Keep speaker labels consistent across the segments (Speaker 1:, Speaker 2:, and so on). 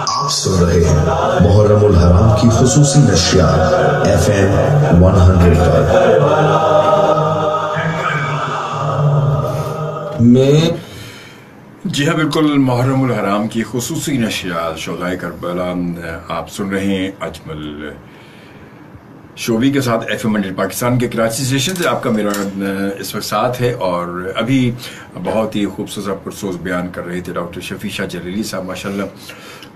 Speaker 1: آپ سن رہے ہیں محرم الحرام کی خصوصی نشریات FM 100 پر
Speaker 2: جی ہاں بالکل، محرم الحرام کی خصوصی نشریات شہدائے کربلا آپ سن رہے ہیں اجمل شعبی کے ساتھ FM 100 پاکستان کے کراچی اسٹیشن سے آپ کا میرا اس وقت ساتھ ہے۔ اور ابھی بہت ہی خوبصورت پرسوز بیان کر رہے تھے ڈاکٹر شفیع شاہ جلیلی صاحب، ماشاءاللہ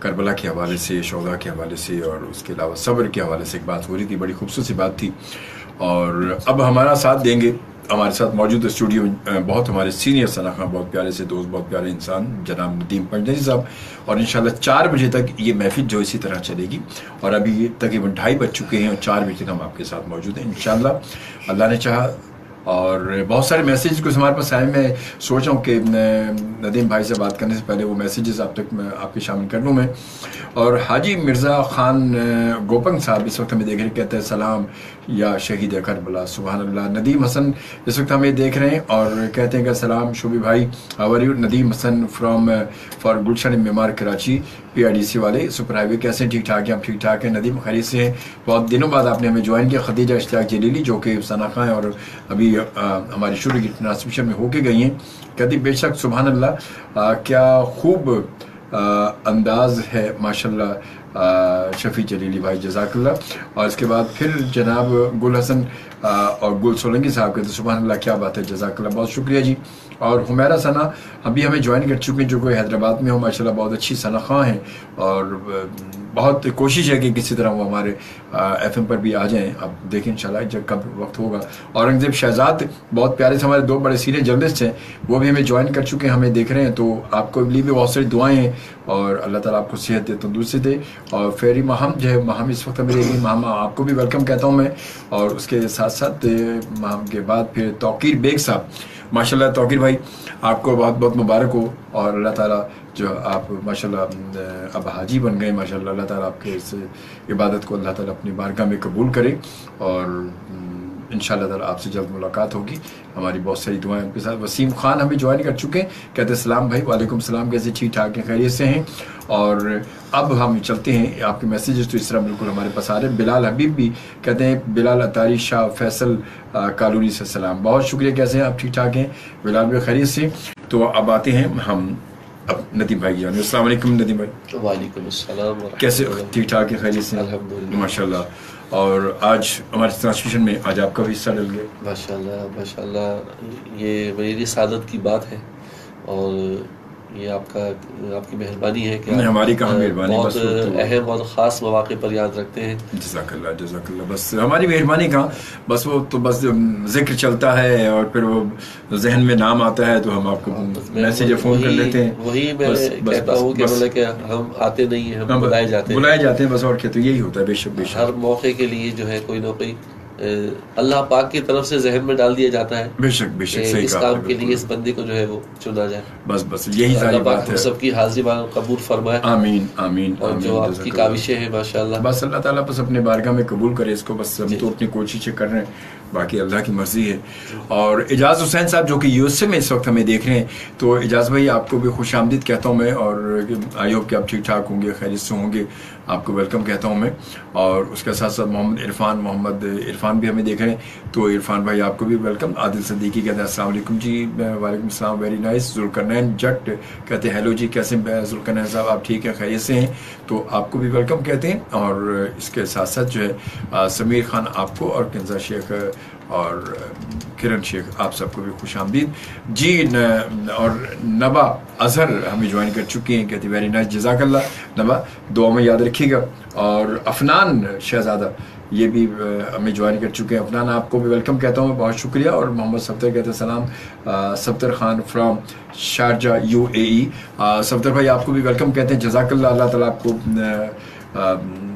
Speaker 2: کربلا کے حوالے سے، شہداء کے حوالے سے اور اس کے علاوہ صبر کے حوالے سے ایک بات ہو رہی تھی، بڑی خوبصورت سی بات تھی۔ اور اب ہمارا ساتھ دیں گے، ہمارے ساتھ موجود اسٹوڈیو میں بہت ہمارے سینئر سناخواں، بہت پیارے سے دوست، بہت پیارے انسان جناب ندیم پنجنی صاحب، اور انشاءاللہ 4 بجے تک یہ محفل جو اسی طرح چلے گی، اور ابھی تقریباً 2:30 بج چکے ہیں اور 4 بجے تک ہم آپ کے ساتھ موجود ہیں انشاءاللہ اللہ نے چاہا۔ اور بہت سارے میسیجز کچھ ہمارے پاس آئے، میں سوچ رہا ہوں کہ ندیم بھائی سے بات کرنے سے پہلے وہ میسیجز آپ تک میں آپ کے شامل کر لوں میں۔ اور حاجی مرزا خان گوپنگ صاحب اس وقت ہمیں دیکھ رہے، کہتے ہیں سلام یا شہید کربلا، سبحان اللہ۔ ندیم حسن اس وقت ہمیں دیکھ رہے ہیں اور کہتے ہیں کہ سلام شعبی بھائی، how are you? Nadeem Hassan from far Gulshan Maymar Karachi, PIDC والے سپر ہائی وے، کیسے ہیں؟ ٹھیک ٹھاک ہیں؟ آپ ٹھیک ٹھاک ہیں ندیم؟ خیریت سے ہیں؟ بہت دنوں بعد آپ نے ہمیں جوائن کیا۔ خدیجہ اشتیاق جلیلی جو کہ سناخواں ہیں اور ابھی ہماری شروع کی ٹرانسمیشن میں ہو کے گئی ہیں، کہتی بے شک سبحان اللہ، کیا خوب انداز ہے ماشاءاللہ شفیع جلیلی بھائی، جزاک اللہ۔ اور اس کے بعد پھر جناب گل حسن اور گل سولنگی صاحب کہتے سبحان اللہ، کیا بات ہے، جزاک اللہ، بہت شکریہ جی۔ اور حمیرہ ثنا ابھی ہمیں جوائن کر چکے ہیں، جو کوئی حیدرآباد میں ہو، ماشاءاللہ بہت اچھی ثناخواں ہیں اور بہت کوشش ہے کہ کسی طرح وہ ہمارے FM پر بھی آ جائیں۔ اب دیکھیں انشاءاللہ جب کب وقت ہوگا۔ اورنگزیب شہزاد بہت پیارے سے ہمارے 2 بڑے سینئر جرنلسٹ ہیں، وہ بھی ہمیں جوائن کر چکے ہیں، ہمیں دیکھ رہے ہیں، تو آپ کو لیے بھی بہت ساری دعائیں ہیں اور اللہ تعالیٰ آپ کو صحت دے، تندرستی دے۔ اور فیری ماہم جو ہے، ماہم اس وقت ہمیں دیکھ رہی، ماہم آپ کو بھی ویلکم کہتا ہوں میں۔ اور اس کے ساتھ ساتھ ماہم کے بعد پھر توقیر بیگ صاحب، ماشاءاللہ توقیر بھائی آپ کو بہت بہت مبارک ہو، اور اللہ تعالیٰ جو آپ ماشاءاللہ اب حاجی بن گئے، ماشاءاللہ اللہ تعالیٰ آپ کے اس عبادت کو اللہ تعالیٰ اپنی بارگاہ میں قبول کرے، اور انشاءاللہ تعالیٰ آپ سے جلد ملاقات ہوگی۔ ہماری بہت ساری دعائیں آپ کے ساتھ۔ وسیم خان ہمیں جوائن کر چکے ہیں، کہتے ہیں سلام بھائی، وعلیکم السلام، کیسے؟ ٹھیک ٹھاک ہیں، خیریت سے ہیں؟ اور اب ہم چلتے ہیں، آپ کے میسیجز تو اس طرح بالکل ہمارے پاس آ رہے ہیں۔ بلال حبیب بھی کہتے ہیں بلال اطاری شاہ فیصل کالونی سے سلام، بہت شکریہ، کیسے ہیں آپ؟ ٹھیک ٹھاک ہیں بلال بھی، خیریت سے؟ تو اب آتے ہیں ہم اب ندیم بھائی جانے۔ السلام علیکم ندیم بھائی۔
Speaker 3: وعلیکم السلام،
Speaker 2: کیسے؟ ٹھیک ٹھاک ہے، خیریت سے؟
Speaker 3: الحمدللہ،
Speaker 2: ماشاءاللہ۔ اور آج ہماری ٹرانسمیشن میں آج آپ کا بھی حصہ ڈل گیا،
Speaker 3: ماشاءاللہ ماشاءاللہ، یہ میری سعادت کی بات ہے، اور یہ آپ کی مہربانی ہے کہ
Speaker 2: ہماری کہاں مہربانی،
Speaker 3: بہت اہم اور خاص مواقع پر یاد رکھتے ہیں۔
Speaker 2: جزاک اللہ، جزاک اللہ۔ بس ہماری مہربانی کہاں، بس وہ تو بس ذکر چلتا ہے اور پھر وہ ذہن میں نام آتا ہے تو ہم آپ کو میسیج یا فون کر لیتے ہیں۔
Speaker 3: وہی میں کہتا ہوں کہ مطلب کہ ہم آتے نہیں ہیں، ہم بلائے جاتے ہیں
Speaker 2: بس، اور کیا، تو یہی ہوتا ہے۔ بے شک بے شک،
Speaker 3: ہر موقع کے لیے جو ہے کوئی نہ کوئی اللہ پاک کی طرف سے ذہن میں ڈال دیا جاتا ہے،
Speaker 2: بے شک بے شک، صحیح
Speaker 3: اس کام کے لیے اس بندے کو جو ہے وہ چنا جائے۔
Speaker 2: بس یہی ساری بات ہے۔
Speaker 3: سب کی حاضری قبول فرمائے،
Speaker 2: آمین آمین۔
Speaker 3: اور جو آپ کی کاوشیں ہیں ماشاءاللہ،
Speaker 2: بس اللہ تعالیٰ بس اپنے بارگاہ میں قبول کرے اس کو، بس ہم تو اپنی کوششیں کر رہے ہیں، باقی اللہ کی مرضی ہے۔ اور اعجاز حسین صاحب جو کہ USA میں اس وقت ہمیں دیکھ رہے ہیں، تو اعجاز بھائی آپ کو بھی خوش آمدید کہتا ہوں میں، اور آئی ہوپ کہ آپ ٹھیک ٹھاک ہوں گے، خیریت سے ہوں گے، آپ کو ویلکم کہتا ہوں میں۔ اور اس کے ساتھ ساتھ محمد عرفان بھی ہمیں دیکھ رہے ہیں، تو عرفان بھائی آپ کو بھی ویلکم۔ عادل صدیقی کہتے ہیں السلام علیکم جی، وعلیکم السلام، ویری نائس۔ ذوالقرنین جٹ کہتے ہیں ہیلو جی، کیسے ذوالقرنین صاحب؟ آپ ٹھیک ہیں، خیریت سے ہیں؟ تو آپ کو بھی ویلکم کہتے ہیں۔ اور اس کے ساتھ ساتھ جو ہے سمیر خان آپ کو، اور کنزا شیخ اور کرن شیخ آپ سب کو بھی خوش آمدید جی۔ اور نبا اظہر ہمیں جوائن کر چکی ہیں، کہتی ویری نائس، جزاک اللہ نبا، دعا میں یاد رکھیے گا۔ اور افنان شہزادہ یہ بھی ہمیں جوائن کر چکے ہیں، افنان آپ کو بھی ویلکم کہتا ہوں، بہت شکریہ۔ اور محمد صفدر کہتے ہیں سلام، Safdar Khan from Sharjah UAE، Safdar بھائی آپ کو بھی ویلکم کہتے ہیں، جزاک اللہ، اللہ تعالیٰ آپ کو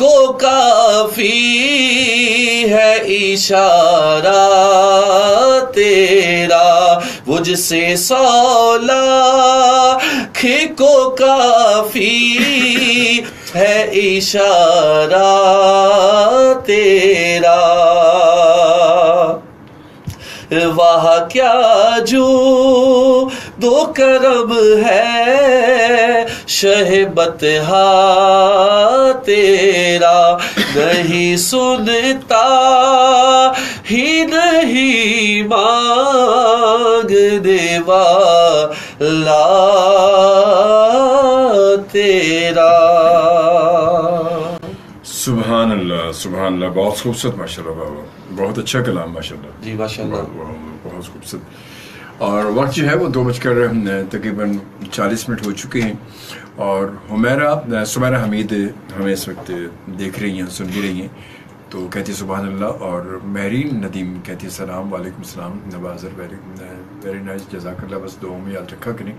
Speaker 3: کو کافی ہے اشارہ تیرا، مجھ سے صلاح کو کافی ہے اشارہ تیرا، واہ کیا جو دو کرم ہے شہ بطحا تیرا، نہیں سنتا ہی نہیں مانگنے والا تیرا۔
Speaker 2: سبحان اللہ سبحان اللہ، بہت خوبصورت ماشاء اللہ بابا، بہت اچھا کلام ماشاء اللہ
Speaker 3: جی ماشاء اللہ،
Speaker 2: بہت خوبصورت۔ اور وقت جو ہے وہ 2 بج کر تقریباً 40 منٹ ہو چکے ہیں، اور سمیرہ حمید ہمیں اس وقت دیکھ رہی ہیں، سن بھی رہی ہیں، تو کہتی ہے سبحان اللہ، اور مہرین ندیم کہتی ہے السلام وعلیکم السلام نوازر، ویری نائس، جزاک اللہ، بس دعاؤں میں یاد رکھا کریں،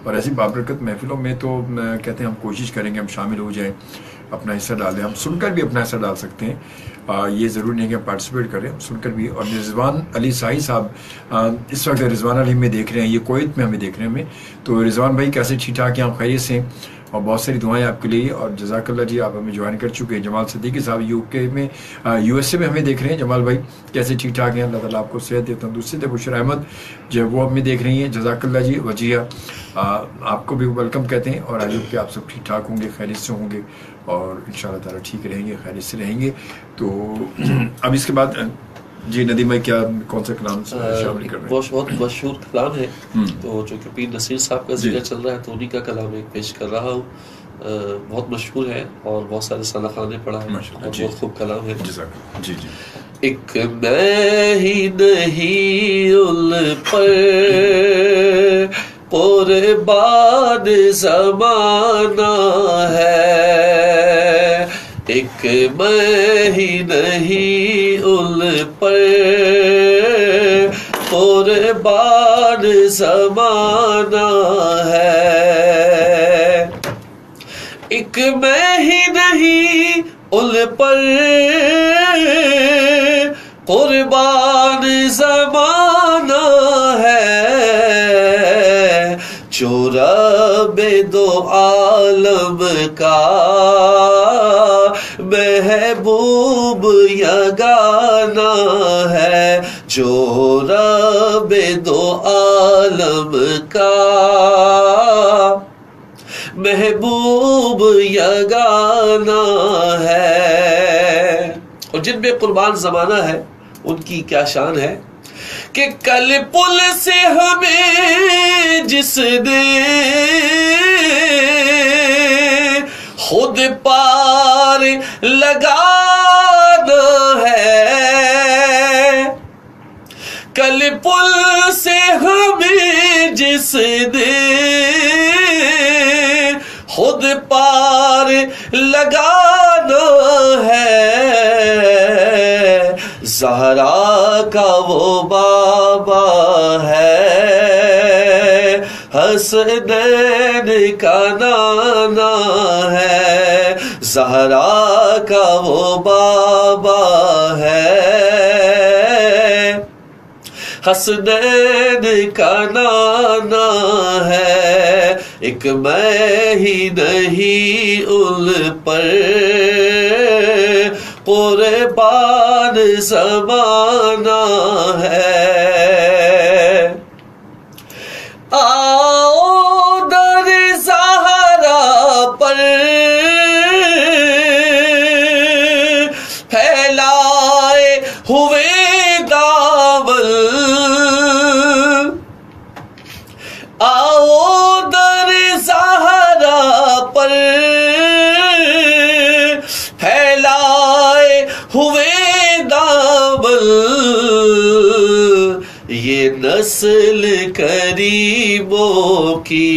Speaker 2: اور ایسی بابرکت محفلوں میں تو کہتے ہیں ہم کوشش کریں گے ہم شامل ہو جائیں، اپنا حصہ ڈالیں، ہم سن کر بھی اپنا حصہ ڈال سکتے ہیں، یہ ضروری نہیں کہ ہم پارٹیسپیٹ کریں، ہم سن کر بھی۔ اور رضوان علی سائی صاحب اس وقت رضوان علی میں دیکھ رہے ہیں، یہ کویت میں ہمیں دیکھ رہے ہیں، تو رضوان بھائی کیسے ٹھیک ٹھاک ہیں آپ، خیریت سے ہیں، اور بہت ساری دعائیں آپ کے لیے، اور جزاک اللہ جی آپ ہمیں جوائن کر چکے ہیں۔ جمال صدیقی صاحب UK میں USA میں ہمیں دیکھ رہے ہیں، جمال بھائی کیسے ٹھیک ٹھاک ہیں، اللہ تعالیٰ آپ کو صحت دے، تندرستی دے۔ بشر احمد جو وہ ہمیں دیکھ رہی ہیں، جزاک اللہ جی، وجیہ آپ کو بھی ویلکم کہتے ہیں، اور آئی ہوپ کہ آپ سب ٹھیک ٹھاک ہوں گے، خیریت سے ہوں گے، اور انشاءاللہ تعالیٰ ٹھیک رہیں گے، خیریت سے رہیں گے۔ تو اب اس کے بعد جی ندیم بھائی کیا کون سا کلام شامل کر رہے ہیں؟
Speaker 3: بہت مشہور کلام ہے، تو جو کہ پیر نصیر صاحب کا ذکر چل رہا ہے، تو انہی کا کلام ایک پیش کر رہا ہوں، بہت مشہور ہے اور بہت سارے سلاخانے پڑھا ہے، اور بہت خوب کلام ہے۔
Speaker 2: جی جی۔
Speaker 3: ایک میں ہی نہیں ال پر قربان زمانہ ہے، ایک میں ہی نہیں ال پر قربان زمانہ ہے، ایک میں ہی نہیں ال پر قربان زمانہ ہے، جو رب دو عالم کا محبوب یگانہ ہے، جو رب دو عالم کا محبوب یگانہ ہے، اور جن میں قربان زمانہ ہے ان کی کیا شان ہے کہ کل پل سے ہمیں جس نے خود پار لگانا ہے، کل پل سے ہمیں جس نے خود پار لگانا ہے، زہرا کا وہ بابا ہے، حسنین کا نانا ہے، زہرا کا وہ بابا ہے، حسنین کا نانا ہے، ایک میں ہی نہیں ال پر قربان زمانہ ہے، آؤ در زہرا پر پھیلائے ہوئے دامن، آؤ در زہرا پر پھیلائے ہوئے دامن، یہ نسل کریموں کی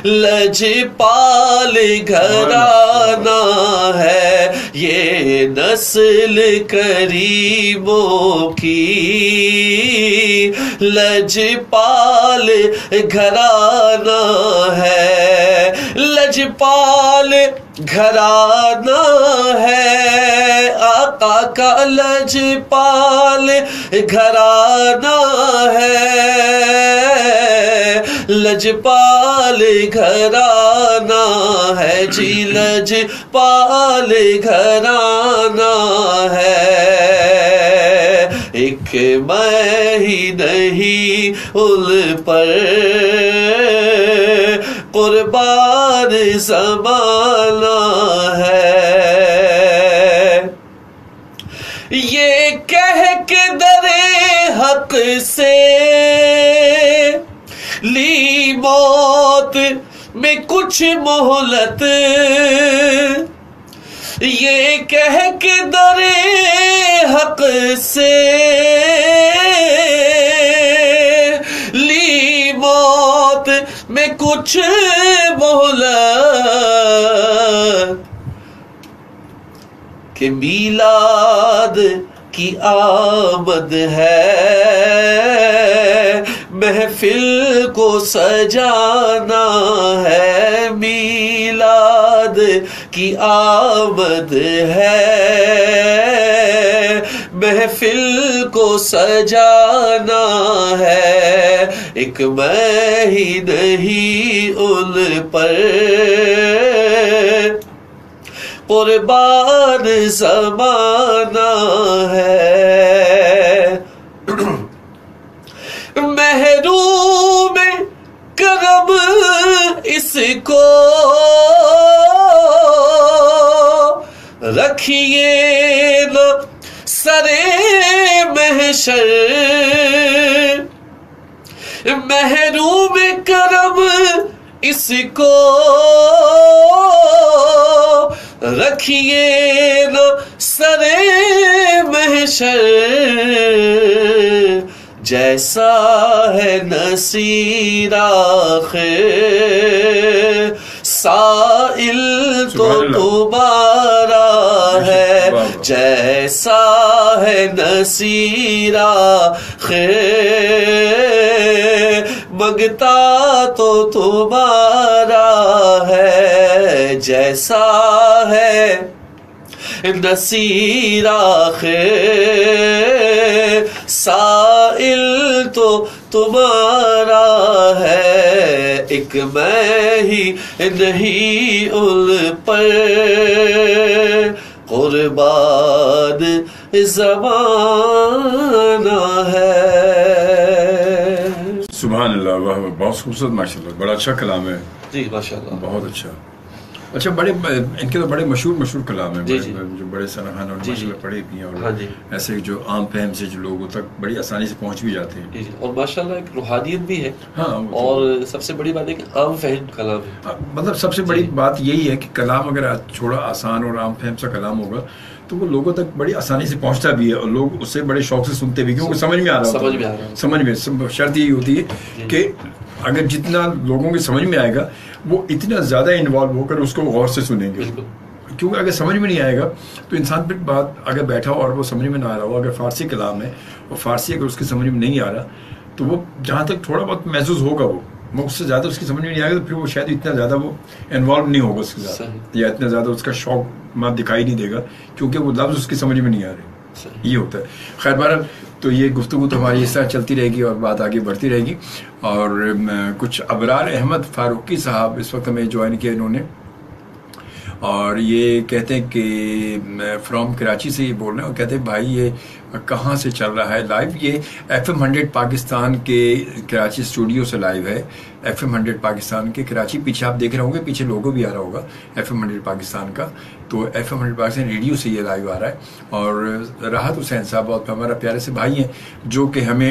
Speaker 3: لجپال گھرانہ ہے یہ نسل کریموں کی، لجپال گھرانہ ہے، لجپال گھرانہ ہے، آقا کا لجپال گھرانہ ہے، لجپال گھرانہ ہے جی، لجپال گھرانہ ہے، ایک میں ہی نہیں ان پر قربان زمانہ ہے، یہ کہہ کے در حق سے لی موت میں کچھ مہلت، یہ کہہ کے در حق سے لی موت میں کچھ مہلت، کہ میلاد کی آمد ہے محفل کو سجانا ہے، میلاد کی آمد ہے محفل کو سجانا ہے، ایک میں ہی نہیں ان پر قربان زمانہ ہے، محروم کرم اس کو رکھیے نہ سرے محشر، محروم کرم اس کو رکھیے نہ سرے محشر، جیسا ہے نصیر آخر سائل تو تمہارا ہے، جیسا ہے نصیر آخر منگتا تو تمہارا ہے، جیسا ہے نصیر آخر سائل تو تمہارا ہے، ایک میں ہی نہیں ان پر قربان زمانہ ہے۔
Speaker 2: سبحان اللہ، بہت خوبصورت، ماشاء اللہ، بڑا اچھا کلام ہے
Speaker 3: جی، ماشاء اللہ،
Speaker 2: بہت اچھا۔ اچھا، بڑے ان کے تو بڑے مشہور کلام ہیں، جو بڑے سنخان اور ماشاءاللہ پڑھے بھی ہیں، اور ایسے جو عام فہم سے جو لوگوں تک بڑی آسانی سے پہنچ بھی جاتے ہیں،
Speaker 3: اور ماشاءاللہ ایک روحانیت بھی ہے،
Speaker 2: ہاں،
Speaker 3: اور سب سے بڑی بات ہے کہ عام فہم کلام ہے،
Speaker 2: مطلب سب سے بڑی بات یہی ہے کہ کلام اگر تھوڑا آسان اور عام فہم سا کلام ہوگا تو وہ لوگوں تک بڑی آسانی سے پہنچتا بھی ہے، اور لوگ اس سے بڑے شوق سے سنتے بھی، کیونکہ سمجھ میں آ رہا ہے، سمجھ میں شرط یہی ہوتی ہے کہ اگر جتنا لوگوں کے سمجھ میں آئے گا وہ اتنا زیادہ انوالو ہو کر اس کو غور سے سنیں گے، کیونکہ اگر سمجھ میں نہیں آئے گا تو انسان پھر بات اگر بیٹھا ہو اور وہ سمجھ میں نہ آ رہا ہو، اگر فارسی کلام ہے اور فارسی اگر اس کی سمجھ میں نہیں آ رہا تو وہ جہاں تک تھوڑا بہت محسوس ہوگا وہ اس سے زیادہ اس کی سمجھ میں نہیں آئے گا، تو پھر وہ شاید اتنا زیادہ وہ انوالو نہیں ہوگا اس کے ساتھ، یا اتنا زیادہ اس کا شوق مت دکھائی نہیں دے گا، کیونکہ وہ لفظ اس کی سمجھ میں نہیں آ رہے، یہ ہوتا ہے۔ خیر بہرحال تو یہ گفتگو تو ہماری اس طرح چلتی رہے گی اور بات آگے بڑھتی رہے گی، اور کچھ ابرار احمد فاروقی صاحب اس وقت ہمیں جوائن کیا انہوں نے، اور یہ کہتے ہیں کہ فرام کراچی سے یہ بول رہے ہیں، اور کہتے ہیں بھائی یہ کہاں سے چل رہا ہے لائیو؟ یہ FM 100 پاکستان کے کراچی اسٹوڈیو سے لائیو ہے، FM 100 پاکستان کے کراچی، پیچھے آپ دیکھ رہے ہوں گے، پیچھے لوگو بھی آ رہا ہوگا FM 100 پاکستان کا، تو FM 100 پاکستان ریڈیو سے یہ لائیو آ رہا ہے، اور راحت حسین صاحب بہت ہمارا پیارے سے بھائی ہیں جو کہ ہمیں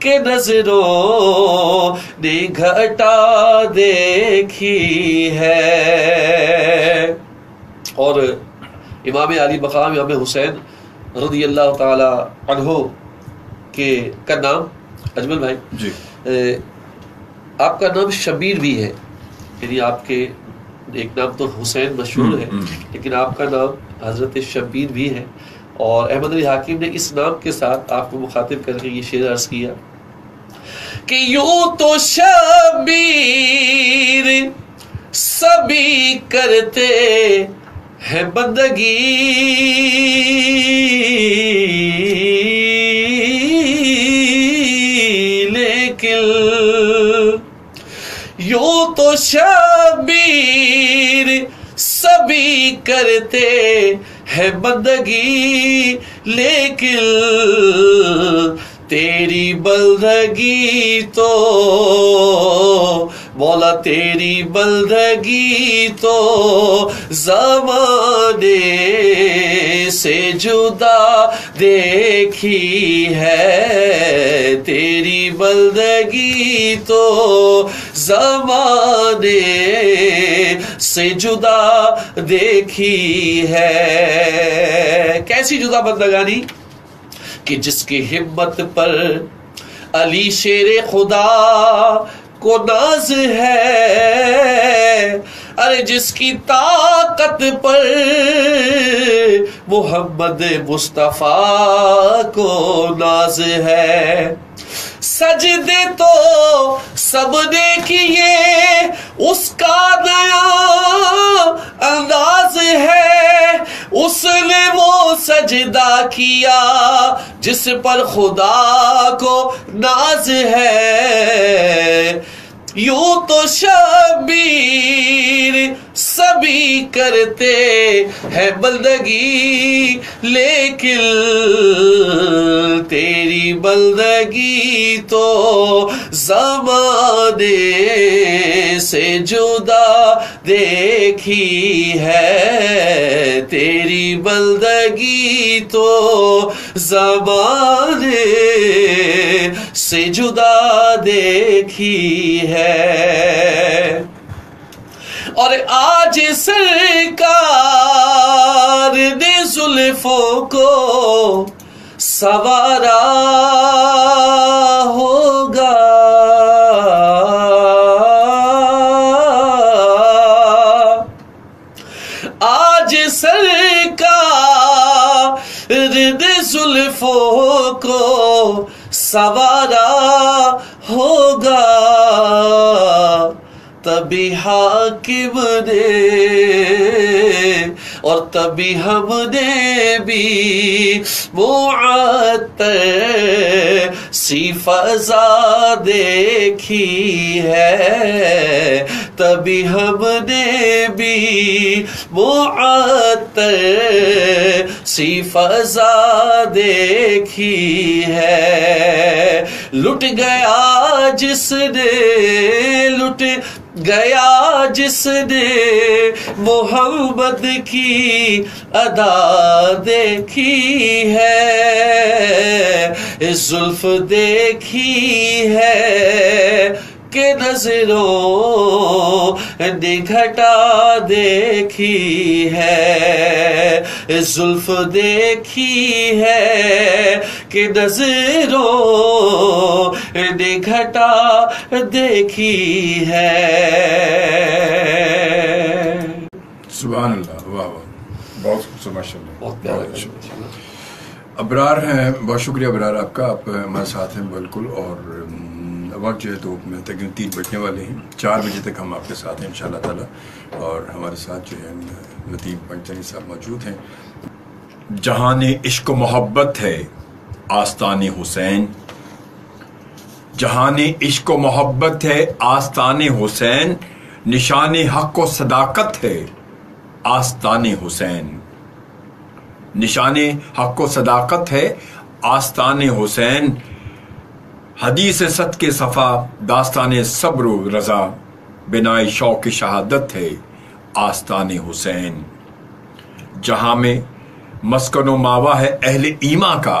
Speaker 3: کہ نظروں نے گھٹا دیکھی ہے. اور امام علی مقام امام حسین رضی اللہ تعالی عنہ کا نام اجمل بھائی
Speaker 2: جی
Speaker 3: آپ کا نام شبیر بھی ہے، یعنی آپ کے ایک نام تو حسین مشہور ہے لیکن آپ کا نام حضرت شبیر بھی ہے. اور احمد علی حاکم نے اس نام کے ساتھ آپ کو مخاطب کر کے یہ شعر عرض کیا کہ یوں تو شبیر سبھی کرتے ہیں بندگی، لیکن یوں تو شبیر سبھی کرتے ہیں بندگی، لیکن تیری بندگی تو مولا تیری بندگی تو زمانے سے جدا دیکھی ہے، تیری بندگی تو زمانے سے جدا دیکھی ہے. کیسی جدا بندگانی کہ جس کی ہمت پر علی شیر خدا کو ناز ہے، ارے جس کی طاقت پر محمد مصطفیٰ کو ناز ہے. سجدے تو سب نے کیے اس کا نیا انداز ہے، اس نے وہ سجدہ کیا جس پر خدا کو ناز ہے. یوں تو شبیر سبھی کرتے ہیں بندگی، لیکن تیری بندگی تو زمانے سے جدا دیکھی ہے، تیری بندگی تو زمانے سے جدا دیکھی ہے. اور آج سرکار نے زلفوں کو سوارا ہوگا، آج سرکار نے زلفوں کو سوارا ہوگا، تبھی حاکم نے اور تبھی ہم نے بھی معطر سی فضا دیکھی ہے، تبھی ہم نے بھی معطر سی فضا دیکھی ہے. لٹ گیا جس نے لٹ گیا جس نے محمد کی ادا دیکھی ہے، زلف دیکھی ہے کہ نظروں نے گھٹا دیکھی ہے، زلف دیکھی ہے کہ نظروں نے گھٹا دیکھی ہے.
Speaker 2: سبحان اللہ، واہ واہ، بہت خوبصورت، ماشاء اللہ،
Speaker 3: بہت پیارا.
Speaker 2: ابرار ہیں، بہت شکریہ ابرار آپ کا، آپ ہمارے ساتھ ہیں بالکل. اور وقت جو ہے تو تقریباً 3 بجنے والے ہیں، 4 بجے تک ہم آپ کے ساتھ ہیں انشاءاللہ تعالی. اور ہمارے ساتھ جو ہے لطیف پنجتنی صاحب موجود ہیں. جہان عشق و محبت ہے آستان حسین، جہان عشق و محبت ہے آستان حسین، نشان حق و صداقت ہے آستان حسین، نشان حق و صداقت ہے آستان حسین. حدیث صد کے صفا داستان صبر و رضا، بنائے شوق شہادت ہے آستان حسین. جہاں میں مسکن و ماوا ہے اہل ایمان کا،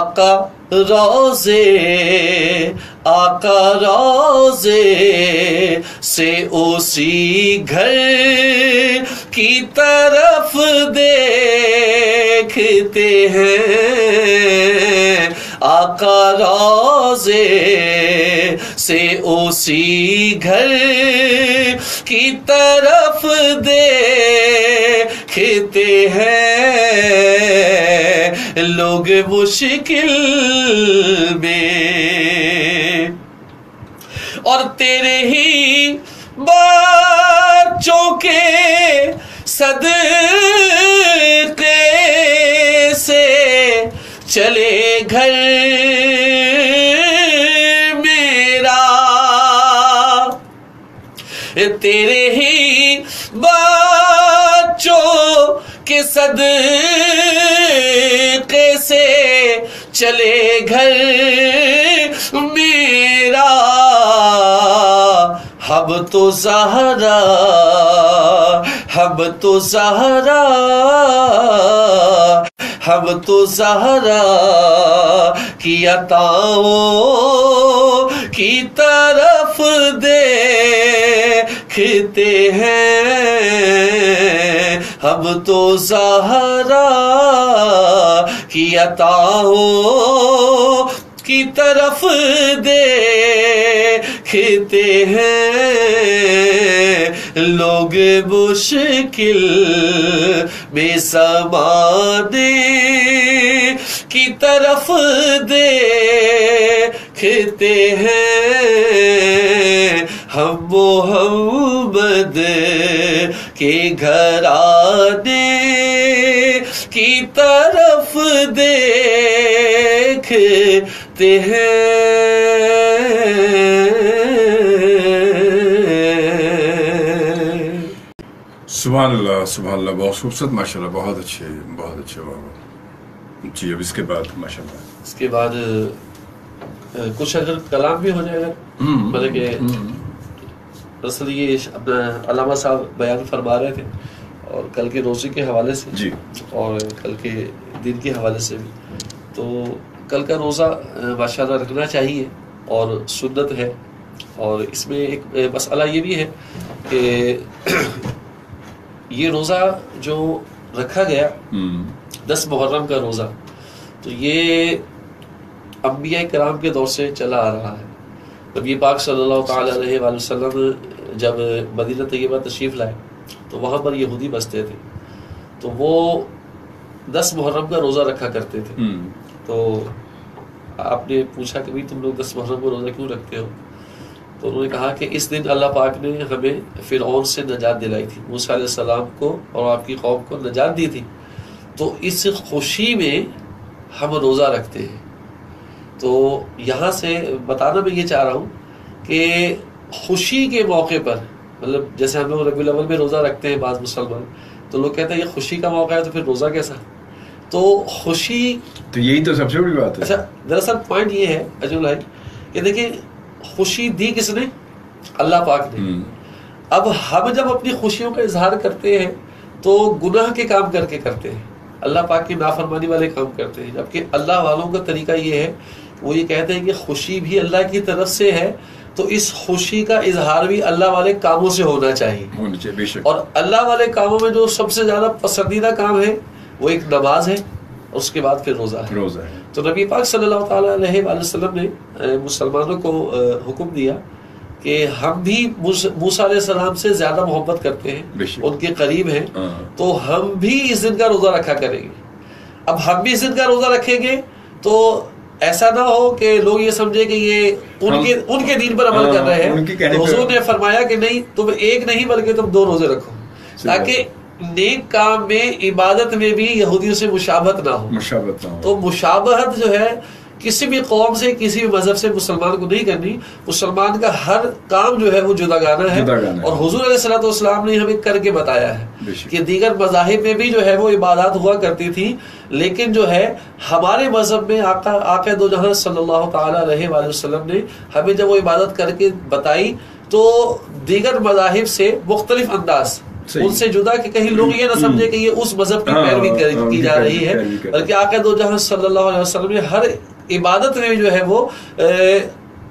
Speaker 3: آقا روزے سے اسی گھر کی طرف دیکھتے ہیں، آقا روزے سے اسی گھر کی طرف دیکھتے ہیں، لوگ مشکل میں اور تیرے ہی بچوں کے صدقے سے چلے گھر میرا، تیرے ہی بچوں کے صدقے سے چلے گھر میرا، ہم تو زہرا کی عطاؤں کی طرف دیکھتے ہیں، ہم تو زہرا کی عطاؤں کی طرف دیکھتے ہیں، لوگ مشکل میں زمانے کی طرف دیکھتے ہیں، ہم محمد کے گھرانے کی طرف دیکھتے ہیں۔
Speaker 2: سبحان اللہ سبحان اللہ، بہت خوبصورت ماشاء اللہ، بہت اچھے بابا جی۔ اب اس کے بعد ماشاء اللہ
Speaker 3: اس کے بعد کچھ اگر کلام بھی ہو جائے گا، مطلب کہ اصل یہ اپنا علامہ صاحب بیان فرما رہے تھے، اور کل کے روزے کے حوالے سے
Speaker 2: جی، اور
Speaker 3: کل کے دن کے حوالے سے بھی، تو کل کا روزہ ماشاءاللہ رکھنا چاہیے اور سنت ہے۔ اور اس میں ایک مسئلہ یہ بھی ہے کہ یہ روزہ جو رکھا گیا 10 محرم کا روزہ، تو یہ انبیاء کرام کے دور سے چلا آ رہا ہے۔ نبی پاک صلی اللہ تعالیٰ علیہ وآلہ وسلم جب مدینہ طیبہ تشریف لائے تو وہاں پر یہودی بستے تھے، تو وہ 10 محرم کا روزہ رکھا کرتے تھے۔ تو آپ نے پوچھا کہ بھئی تم لوگ 10 محرم کا روزہ کیوں رکھتے ہو؟ تو انہوں نے کہا کہ اس دن اللہ پاک نے ہمیں فرعون سے نجات دلائی تھی، موسیٰ علیہ السلام کو اور آپ کی قوم کو نجات دی تھی، تو اس خوشی میں ہم روزہ رکھتے ہیں۔ تو یہاں سے بتانا میں یہ چاہ رہا ہوں کہ خوشی کے موقع پر، مطلب جیسے ہم لوگ ربیع الاول میں روزہ رکھتے ہیں بعض مسلمان، تو لوگ کہتے ہیں یہ خوشی کا موقع ہے تو پھر روزہ کیسا؟ تو خوشی،
Speaker 2: تو یہی تو سب سے بڑی بات ہے۔
Speaker 3: اچھا دراصل پوائنٹ یہ ہے اجمل بھائی کہ دیکھیں خوشی دی کس نے؟ اللہ پاک نے۔ اب ہم جب اپنی خوشیوں کا اظہار کرتے ہیں تو گناہ کے کام کر کے کرتے ہیں، اللہ پاک کی نافرمانی والے کام کرتے ہیں، جبکہ اللہ والوں کا طریقہ یہ ہے وہ یہ کہتے ہیں کہ خوشی بھی اللہ کی طرف سے ہے، تو اس خوشی کا اظہار بھی اللہ والے کاموں سے ہونا چاہیے۔
Speaker 2: بے شک۔
Speaker 3: اور اللہ والے کاموں میں جو سب سے زیادہ پسندیدہ کام ہے وہ ایک نماز ہے، اس کے بعد پھر روزہ ہے۔ تو نبی پاک صلی اللہ تعالیٰ علیہ وآلہ وسلم نے مسلمانوں کو حکم دیا کہ ہم بھی موسیٰ علیہ السلام سے زیادہ محبت کرتے ہیں، ان کے قریب ہیں، تو ہم بھی اس دن کا روزہ رکھا کریں گے۔ اب ہم بھی اس دن کا روزہ رکھیں گے تو ایسا نہ ہو کہ لوگ یہ سمجھے کہ یہ ان کے دین پر عمل کر رہے ہیں۔ حضور نے فرمایا کہ نہیں، تم ایک نہیں بلکہ تم 2 روزے رکھو، تاکہ نیک کام میں عبادت میں بھی یہودیوں سے مشابہت نہ ہو۔ تو مشابہت جو ہے کسی بھی قوم سے کسی بھی مذہب سے مسلمان کو نہیں کرنی، مسلمان کا ہر کام جو ہے وہ جداگانہ ہے، اور حضور علیہ السلام نے ہمیں کر کے بتایا ہے کہ دیگر مذاہب میں بھی جو ہے وہ عبادات ہوا کرتی تھی، لیکن جو ہے ہمارے مذہب میں آقا دو جہاں صلی اللہ تعالیٰ علیہ وآلہ وسلم نے ہمیں جب وہ عبادت کر کے بتائی تو دیگر مذاہب سے مختلف انداز، ان سے جدا کہ کہیں لوگ یہ نہ سمجھے کہ یہ اس مذہب کی پیروی کی جا رہی ہے، بلکہ آقا دو جہاں صلی اللہ علیہ وسلم نے ہر عبادت میں جو ہے وہ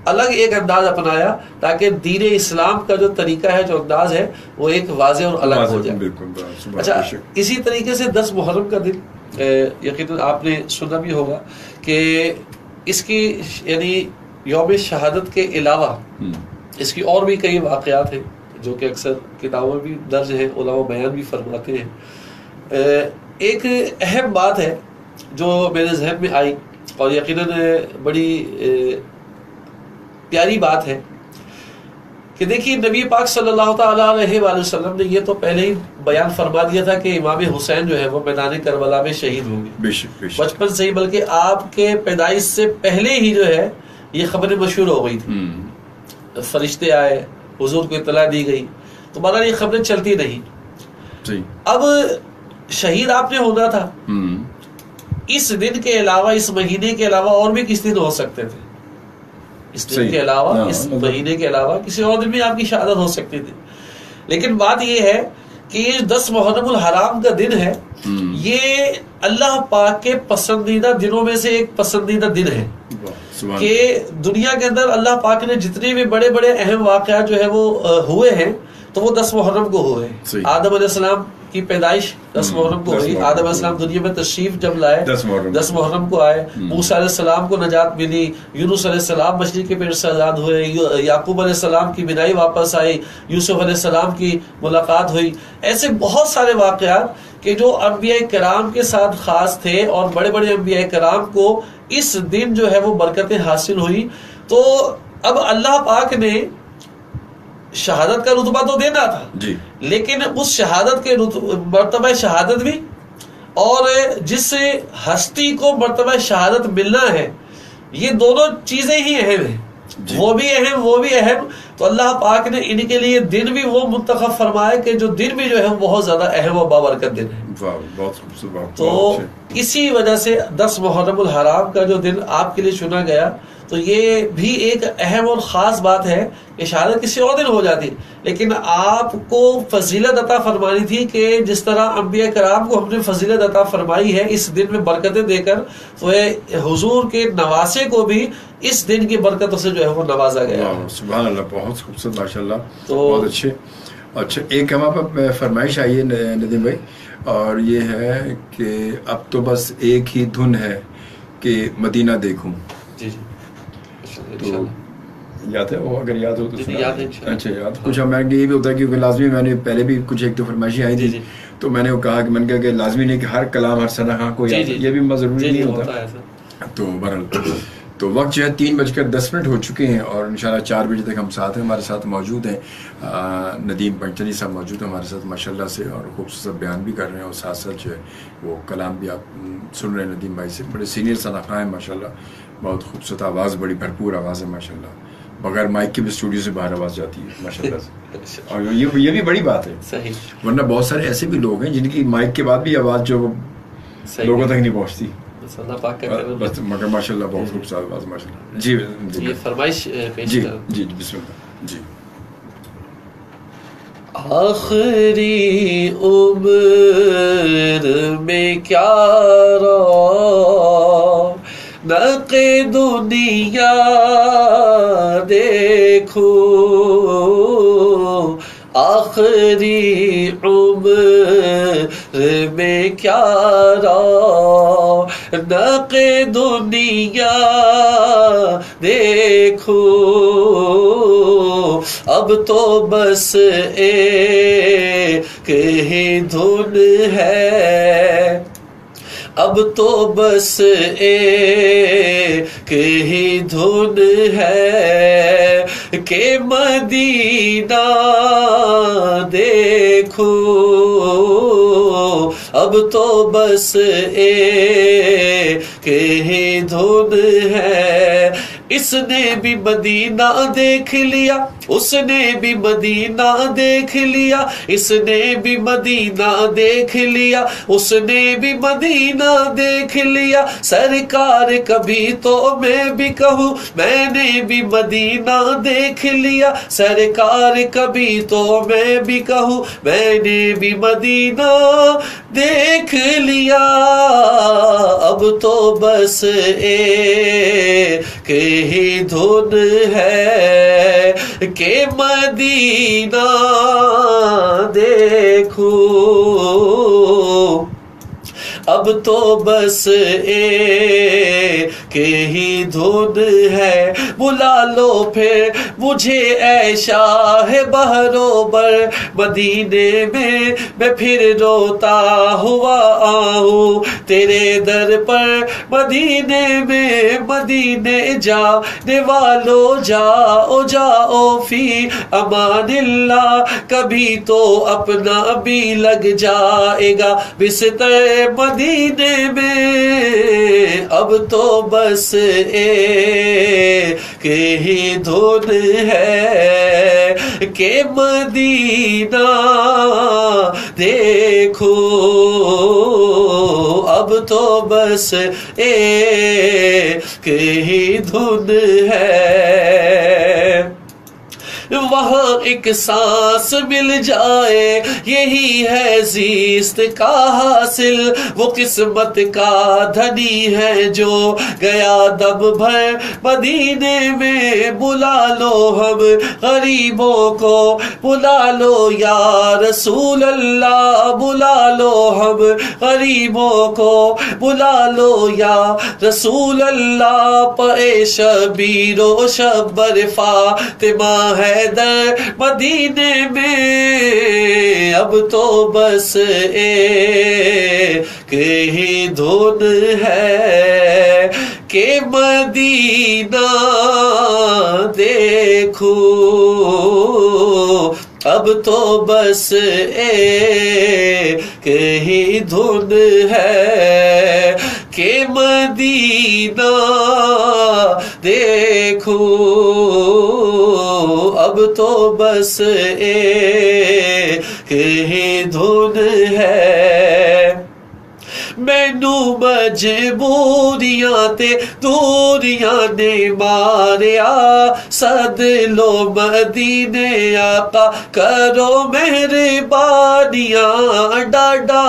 Speaker 3: الگ ایک انداز اپنایا تاکہ دین اسلام کا جو طریقہ ہے، جو انداز ہے، وہ ایک واضح اور الگ ہو جائے۔ اچھا، اسی طریقے سے 10 محرم کا دن یقیناً آپ نے سنا بھی ہوگا کہ اس کی یعنی یوم شہادت کے علاوہ اس کی اور بھی کئی واقعات ہیں جو کہ اکثر کتابوں میں بھی درج ہیں، علماء بیان بھی فرماتے ہیں۔ ایک اہم بات ہے جو میرے ذہن میں آئی اور یقیناً بڑی پیاری بات ہے کہ دیکھیے نبی پاک صلی اللہ تعالیٰ علیہ وآلہ وسلم نے یہ تو پہلے ہی بیان فرما دیا تھا کہ امام حسین جو ہے وہ میدان کربلا میں شہید ہوں گے، بچپن سے ہی، بلکہ آپ کے پیدائش سے پہلے ہی جو ہے یہ خبریں مشہور ہو گئی تھی، فرشتے آئے، حضور کو اطلاع دی گئی، تو بہرحال یہ خبریں چلتی نہیں۔ اب شہید آپ نے ہونا تھا، اس دن کے علاوہ، اس مہینے کے علاوہ اور بھی کس دن ہو سکتے تھے، اس دن کے علاوہ، اس مہینے کے علاوہ کسی اور دن بھی آپ کی شہادت ہو سکتی تھی، لیکن بات یہ ہے کہ یہ 10 محرم الحرام کا دن ہے، یہ اللہ پاک کے پسندیدہ دنوں میں سے ایک پسندیدہ دن ہے کہ دنیا کے اندر اللہ پاک نے جتنے بھی بڑے بڑے اہم واقعات جو ہے وہ ہوئے ہیں تو وہ 10 محرم کو ہوئے۔ آدم علیہ السلام کی پیدائش 10 محرم کو ہوئی، آدم علیہ السلام دنیا میں تشریف جب لائے 10 محرم کو آئے، موسیٰ علیہ السلام کو نجات ملی، یونس علیہ السلام مچھلی کے پیٹ سے آزاد ہوئے، یعقوب علیہ السلام کی بینائی واپس آئی، یوسف علیہ السلام کی ملاقات ہوئی۔ ایسے بہت سارے واقعات کہ جو انبیاء کرام کے ساتھ خاص تھے اور بڑے بڑے انبیاء کرام کو اس دن جو ہے وہ برکتیں حاصل ہوئی۔ تو اب اللہ پاک نے شہادت کا رتبہ تو دینا تھا، لیکن اس شہادت کے مرتبہ شہادت بھی، اور جس ہستی کو مرتبہ شہادت ملنا ہے، یہ دونوں چیزیں ہی اہم ہیں، وہ بھی اہم، وہ بھی اہم۔ تو اللہ پاک نے ان کے لیے دن بھی وہ منتخب فرمایا کہ جو دن بھی جو ہے بہت زیادہ اہم و بابرکت دن ہے۔ تو اسی وجہ سے 10 محرم الحرام کا جو دن آپ کے لیے چنا گیا، تو یہ بھی ایک اہم اور خاص بات ہے کہ شہادت کسی اور دن ہو جاتی، لیکن آپ کو فضیلت عطا فرمانی تھی کہ جس طرح انبیاء کرام کو ہم نے فضیلت عطا فرمائی ہے اس دن میں برکتیں دے کر، تو حضور کے نواسے کو بھی اس دن کی برکتوں سے جو ہے وہ نوازا گیا۔
Speaker 2: سبحان اللہ، بہت خوبصورت، ماشاء اللہ، بہت اچھے۔ اچھا، ایک ہمارے پاس فرمائش آئی ہے ندیم بھائی، اور یہ ہے کہ اب تو بس ایک ہی دھن ہے کہ مدینہ دیکھوں۔
Speaker 3: جی
Speaker 2: تو یاد ہے وہ، اگر یاد ہو تو
Speaker 3: یاد ہے؟
Speaker 2: اچھا، یاد کچھ ہمارے یہ بھی ہوتا ہے کیونکہ لازمی، میں نے پہلے بھی کچھ ایک تو فرمائشیں آئی تھی، تو میں نے وہ کہا کہ میں نے کہا کہ لازمی نہیں کہ ہر کلام ہر سنہ کو یاد، یہ بھی ضروری نہیں ہوتا۔ تو بہرحال تو وقت جو ہے 3:10 ہو چکے ہیں، اور انشاءاللہ 4 بجے تک ہم ساتھ ہیں، ہمارے ساتھ موجود ہیں ندیم پنچنی صاحب موجود ہیں ہمارے ساتھ ماشاءاللہ سے، اور خوبصورت بیان بھی کر رہے ہیں، اور ساتھ ساتھ جو ہے وہ کلام بھی آپ سن رہے ہیں ندیم بھائی سے، بڑے سینئر صنعت ہیں ماشاءاللہ، بہت خوبصورت آواز، بڑی بھرپور آواز ہے ماشاءاللہ، بغیر مائک کے بھی اسٹوڈیو سے باہر آواز جاتی ہے ماشاءاللہ سے، اور یہ بھی بڑی بات ہے، صحیح، ورنہ بہت سارے ایسے بھی لوگ ہیں جن کی مائک کے بعد بھی آواز جو لوگوں تک نہیں پہنچتی، بس مگر ماشاءاللہ بہت خوبصورت آواز ماشاءاللہ۔ جی
Speaker 3: یہ فرمائش
Speaker 2: جی جی بسم اللہ۔ جی،
Speaker 3: آخری عمر میں کیا رونق دنیا دیکھوں، آخری عمر میں کیا رونق دنیا دیکھوں، اب تو بس ایک ہی دھن ہے، اب تو بس ایک ہی دھن ہے کہ مدینہ دیکھوں، اب تو بس ایک ہی دھن ہے اس نے بھی مدینہ دیکھ لیا، اس نے بھی مدینہ دیکھ لیا، اس نے بھی مدینہ دیکھ لیا، اس نے بھی مدینہ دیکھ لیا، سرکار کبھی تو میں بھی کہوں میں نے بھی مدینہ دیکھ لیا، سرکار کبھی تو میں بھی کہوں میں نے بھی مدینہ دیکھ لیا، اب تو بس ایک ہی دھن ہے کہ مدینہ دیکھوں، اب تو بس ایک ہی دھن ہے، بلا لو پھر مجھے اے شاہ بہروبر، مدینے میں پھر روتا ہوا آؤں تیرے در پر، مدینے میں مدینے جانے والو جاؤ جاؤ فی امان اللہ، کبھی تو اپنا بھی لگ جائے گا بستر مدینے میں، اب تو بس ایک ہی دھن ہے کہ مدینہ دیکھو، اب تو بس ایک ہی دھن ہے، وہاں ایک سانس مل جائے یہی ہے زیست کا حاصل، وہ قسمت کا دھنی ہے جو گیا دم بھر مدینے میں، بلا لو ہم غریبوں کو، بلا لو یا رسول اللہ، بلا لو ہم غریبوں کو، بلا لو یا رسول اللہ، پے شبیر و شبر فاطمہ ہے در مدینے میں، اب تو بس ایک ہی دھن ہے کہ مدینہ دیکھوں، اب تو بس ایک ہی دھن ہے کہ مدینہ دیکھوں، اب تو بس ایک ہی دھن ہے، مینو مجبوریاں تے دوریاں نے ماریا، سد لو مدینے آقا کرو مہربانیاں، ڈاڈا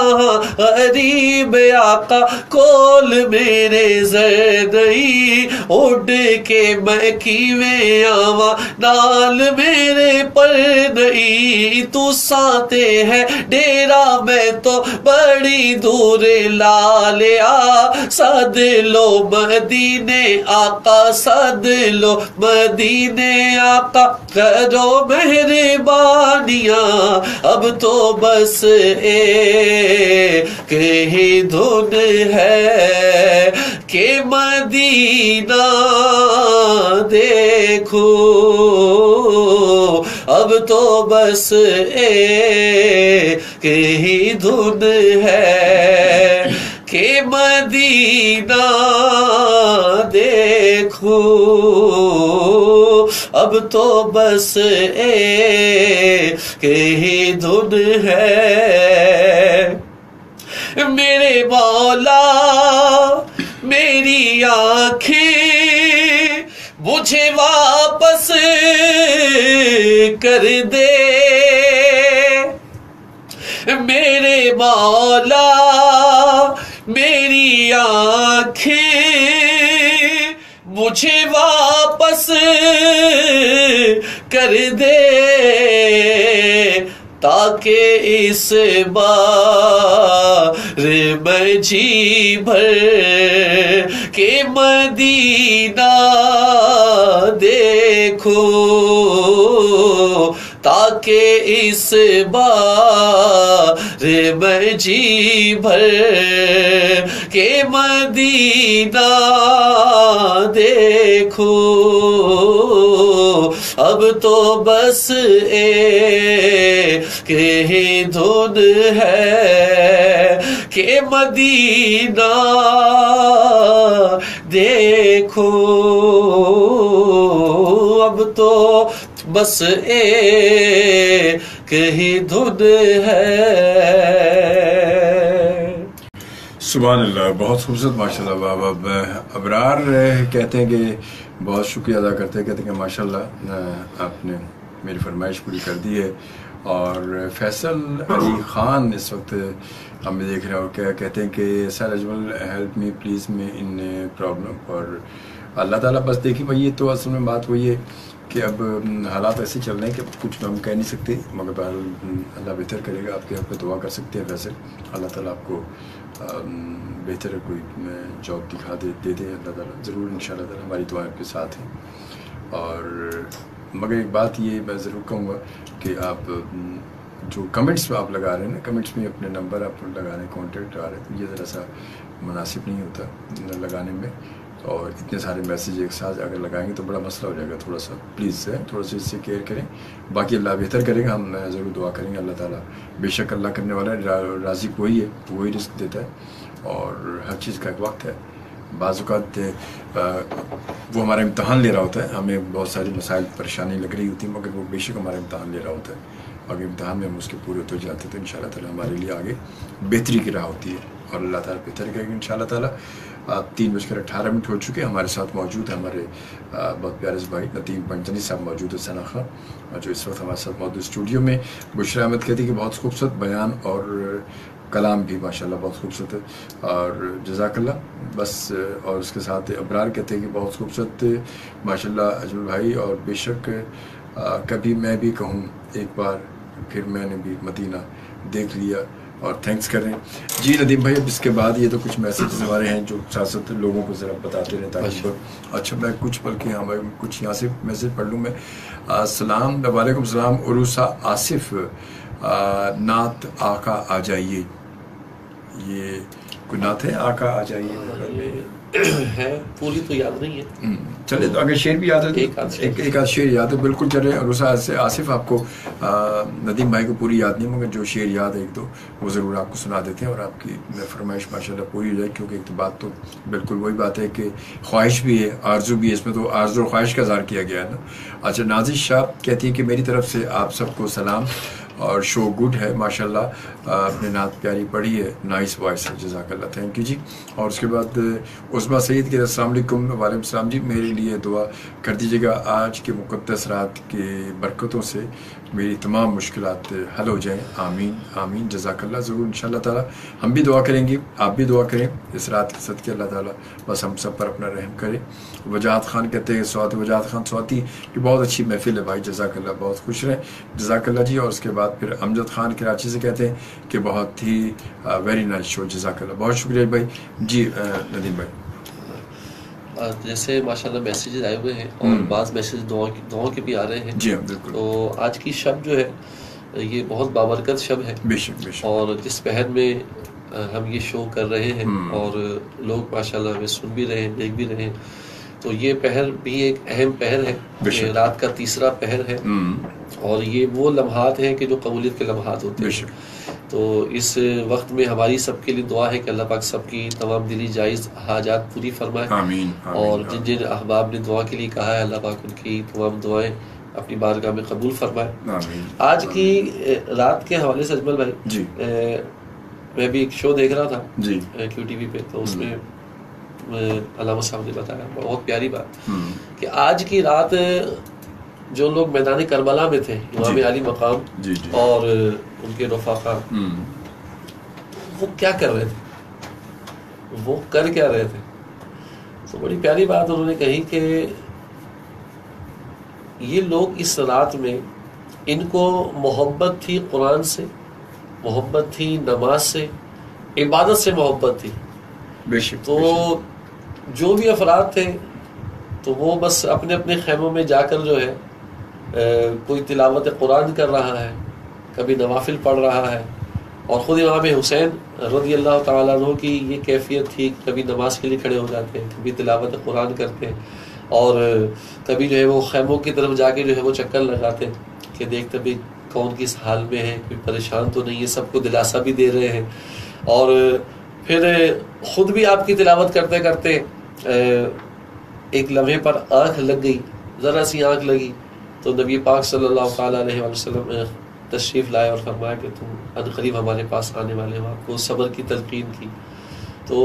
Speaker 3: غریب آقا کول میرے زر نہیں، اڑ کے میں کیویں آواں نال میرے پر نہیں، تو ساتے ہے ڈیرا میں تو بڑی دور لا لیا، سد لو مدینے آقا، سد لو مدینے آقا کرو مہربانیاں، اب تو بس ایک ہی دھن ہے کہ مدینہ دیکھوں، اب تو بس ایک ہی دھن ہے کہ مدینہ دیکھوں، اب تو بس ایک ہی دھن ہے، میرے مولا میری آنکھیں مجھے واپس کر دے، میرے مولا میری آنکھیں مجھے واپس کر دے، تاکہ اس بار میں جی بھر کے مدینہ دیکھوں، تاکہ اس بار میں جی بھر کے مدینہ دیکھوں، اب تو بس ایک ہی دھن ہے کہ مدینہ دیکھوں۔ بس ایک ہی دھن ہے.
Speaker 2: سبحان اللہ، بہت خوبصورت ماشاء اللہ. بابا ابرار کہتے ہیں کہ بہت شکریہ ادا کرتے ہیں، کہتے ہیں کہ ماشاء اللہ آپ نے میری فرمائش پوری کر دی ہے. اور فیصل علی خان اس وقت ہمیں دیکھ رہے ہو، کیا کہتے ہیں کہ سر اجمل ہیلپ می پلیز میں ان پرابلم. اور اللہ تعالیٰ بس دیکھیے بھائی، یہ تو اصل میں بات وہی ہے کہ اب حالات ایسے چل رہے ہیں کہ کچھ ہم کہہ نہیں سکتے، مگر بہرحال اللہ بہتر کرے گا. آپ کے حق پہ دعا کر سکتے ہیں فیصل، اللہ تعالیٰ آپ کو بہتر کوئی جاب دکھا دے اللہ تعالیٰ. ضرور انشاءاللہ تعالیٰ ہماری دعائیں آپ کے ساتھ ہیں. اور مگر ایک بات یہ میں ضرور کہوں گا کہ آپ جو کمنٹس میں آپ لگا رہے ہیں نا، کمنٹس میں اپنے نمبر آپ لگا رہے ہیں، کانٹیکٹ لگا رہے ہیں، تو یہ ذرا سا مناسب نہیں ہوتا لگانے میں. اور اتنے سارے میسیج ایک ساتھ اگر لگائیں گے تو بڑا مسئلہ ہو جائے گا. تھوڑا سا پلیز تھوڑا سا اس سے کیئر کریں. باقی اللہ بہتر کرے گا، ہم ضرور دعا کریں گے. اللہ تعالیٰ بے شک اللہ کرنے والا ہے، رازق وہی ہے، وہی رزق دیتا ہے، اور ہر چیز کا ایک وقت ہے. بعض اوقات وہ ہمارا امتحان لے رہا ہوتا ہے، ہمیں بہت ساری مسائل پریشانی لگ رہی ہوتی ہے، مگر وہ بے شک ہمارا امتحان لے رہا ہوتا ہے. اگر امتحان میں ہم اس کے پورے ہوتے جاتے ہیں تو انشاءاللہ تعالیٰ ہمارے لیے آگے بہتری کی راہ ہوتی ہے، اور اللہ تعالیٰ بہتر کرے گا انشاءاللہ تعالیٰ. 3:18 ہو چکے. ہمارے ساتھ موجود ہیں ہمارے بہت پیارے بھائی ندیم پنجنی صاحب موجود ہے، ثنا خان، اور جو اس وقت ہمارے ساتھ موجود اسٹوڈیو میں. بشرا احمد کہتی کہ بہت خوبصورت بیان اور کلام بھی ماشاءاللہ بہت خوبصورت ہے، اور جزاک اللہ. بس اور اس کے ساتھ ابرار کہتے ہیں کہ بہت خوبصورت ماشاءاللہ اجمل بھائی، اور بے شک کبھی میں بھی کہوں ایک بار پھر میں نے بھی مدینہ دیکھ لیا، اور تھینکس کریں. جی ندیم بھائی، اب اس کے بعد یہ تو کچھ میسیجز ہمارے ہیں جو ساتھ ساتھ لوگوں کو ذرا بتاتے رہے تاکہ. اچھا میں کچھ بلکہ ہمیں کچھ یہاں سے میسیج پڑھ لوں میں. السلام وعلیکم السلام. عروسہ آصف، نعت آقا آ جائیے. یہ کوئی نعت ہے آقا آ جائیے؟
Speaker 3: ہے پوری تو یاد نہیں ہے.
Speaker 2: چلے تو اگر شعر بھی یاد ہے، ایک آدھ شعر یاد ہے. بالکل چلے. عروسہ سے آصف، آپ کو ندیم بھائی کو پوری یاد نہیں، مگر جو شعر یاد ہے ایک دو وہ ضرور آپ کو سنا دیتے ہیں، اور آپ کی فرمائش ماشاءاللہ پوری ہو جائے. کیونکہ ایک تو بات تو بالکل وہی بات ہے کہ خواہش بھی ہے، آرزو بھی ہے، اس میں تو آرزو اور خواہش کا اظہار کیا گیا ہے نا. اچھا نازش شاہ کہتی ہیں کہ میری طرف سے آپ سب کو سلام، اور شو گڈ ہے ماشاءاللہ، اپنے نعت پیاری پڑھی ہے، نائس وائس ہے، جزاک اللہ، تھینک یو جی. اور اس کے بعد عثما سعید کے السلام علیکم. وعلیکم السلام جی. میرے لیے دعا کر دیجیے گا، آج کے مقدس رات کی برکتوں سے میری تمام مشکلات حل ہو جائیں. آمین آمین، جزاک اللہ. ضرور انشاءاللہ تعالیٰ ہم بھی دعا کریں گے، آپ بھی دعا کریں اس رات کے صدقے. اللہ تعالیٰ بس ہم سب پر اپنا رحم کرے. وجاہت خان کہتے ہیں سوات، وجاہت خان سواتی کہ بہت اچھی محفل ہے بھائی، جزاک اللہ، بہت خوش رہیں، جزاک اللہ جی. اور اس کے بعد پھر امجد خان کراچی سے کہتے ہیں کہ بہت ہی ویری نائس شو، جزاک اللہ، بہت شکریہ بھائی. جی ندیم بھائی،
Speaker 3: جیسے ماشاءاللہ میسیجز آئے ہوئے ہیں، اور بعض میسیج دعاؤں کے بھی آ رہے ہیں.
Speaker 2: جی ہاں بالکل.
Speaker 3: تو آج کی شب جو ہے یہ بہت بابرکت شب ہے،
Speaker 2: بے شک بے شک.
Speaker 3: اور جس پہر میں ہم یہ شو کر رہے ہیں اور لوگ ماشاءاللہ ہمیں سن بھی رہے ہیں، دیکھ بھی رہے ہیں، تو یہ پہر بھی ایک اہم پہر ہے. یہ رات کا تیسرا پہر ہے، اور یہ وہ لمحات ہیں کہ جو قبولیت کے لمحات ہوتے ہیں. تو اس وقت میں ہماری سب کے لیے دعا ہے کہ اللہ پاک سب کی تمام دلی جائز حاجات پوری فرمائے.
Speaker 2: آمین.
Speaker 3: اور جن جن احباب نے دعا کے لیے کہا ہے، اللہ پاک ان کی تمام دعائیں اپنی بارگاہ میں قبول فرمائے.
Speaker 2: آمین.
Speaker 3: آج کی رات کے حوالے سے اجمل بھائی،
Speaker 2: جی
Speaker 3: میں بھی ایک شو دیکھ رہا تھا
Speaker 2: جی
Speaker 3: کیو ٹی وی پہ، تو اس میں علامہ صاحب نے بتایا بہت پیاری بات کہ آج کی رات جو لوگ میدان کربلا میں تھے، امام علی مقام اور ان کے رفاقہ، وہ کیا کر رہے تھے، وہ کر کیا رہے تھے. تو بڑی پیاری بات انہوں نے کہی کہ یہ لوگ اس رات میں، ان کو محبت تھی قرآن سے، محبت تھی نماز سے، عبادت سے محبت تھی. تو جو بھی افراد تھے تو وہ بس اپنے اپنے خیموں میں جا کر جو ہے کوئی تلاوت قرآن کر رہا ہے، کبھی نوافل پڑھ رہا ہے. اور خود امام حسین رضی اللہ تعالیٰ عنہ کی یہ کیفیت تھی، کبھی نماز کے لیے کھڑے ہو جاتے ہیں، کبھی تلاوت قرآن کرتے ہیں، اور کبھی جو ہے وہ خیموں کی طرف جا کے جو ہے وہ چکر لگاتے ہیں کہ دیکھتے بھی کون کس حال میں ہے، کوئی پریشان تو نہیں ہے، سب کو دلاسا بھی دے رہے ہیں. اور پھر خود بھی آپ کی تلاوت کرتے کرتے ایک لمحے پر آنکھ لگ گئی، ذرا سی آنکھ لگی تو نبی پاک صلی اللہ تعالیٰ علیہ وسلم تشریف لائے اور فرمایا کہ تم عنقریب ہمارے پاس آنے والے ہو، آپ کو صبر کی تلقین کی. تو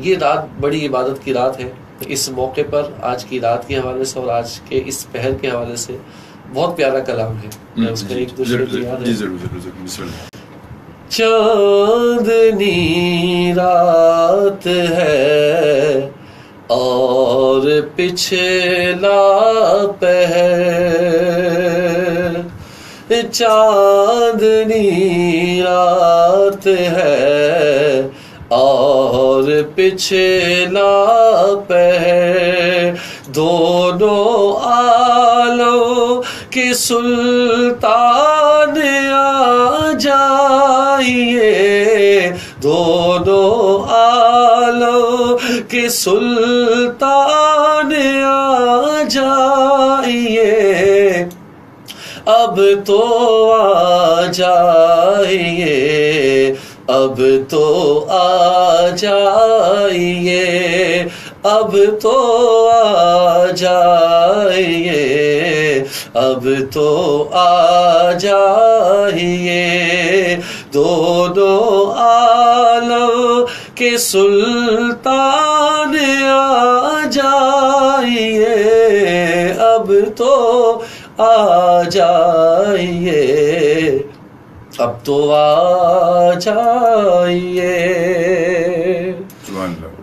Speaker 3: یہ رات بڑی عبادت کی رات ہے. اس موقع پر آج کی رات کے حوالے سے اور آج کے اس پہر کے حوالے سے بہت پیارا کلام ہے. میں اس کا ایک دوسرے چاندنی رات ہے اور پچھلا پہر، چاندنی رات ہے اور پچھلا پہر، دونوں عالم کے سلطان آ جائیے، دونوں عالم کے سلطان آ جائیے، اب تو آ جائیے، اب تو آ جائیے، اب تو آ جائیے، اب تو آ جائیے، دونوں عالم کے سلطان آ جائیے، اب تو آ جائیے، اب تو آ جائیے.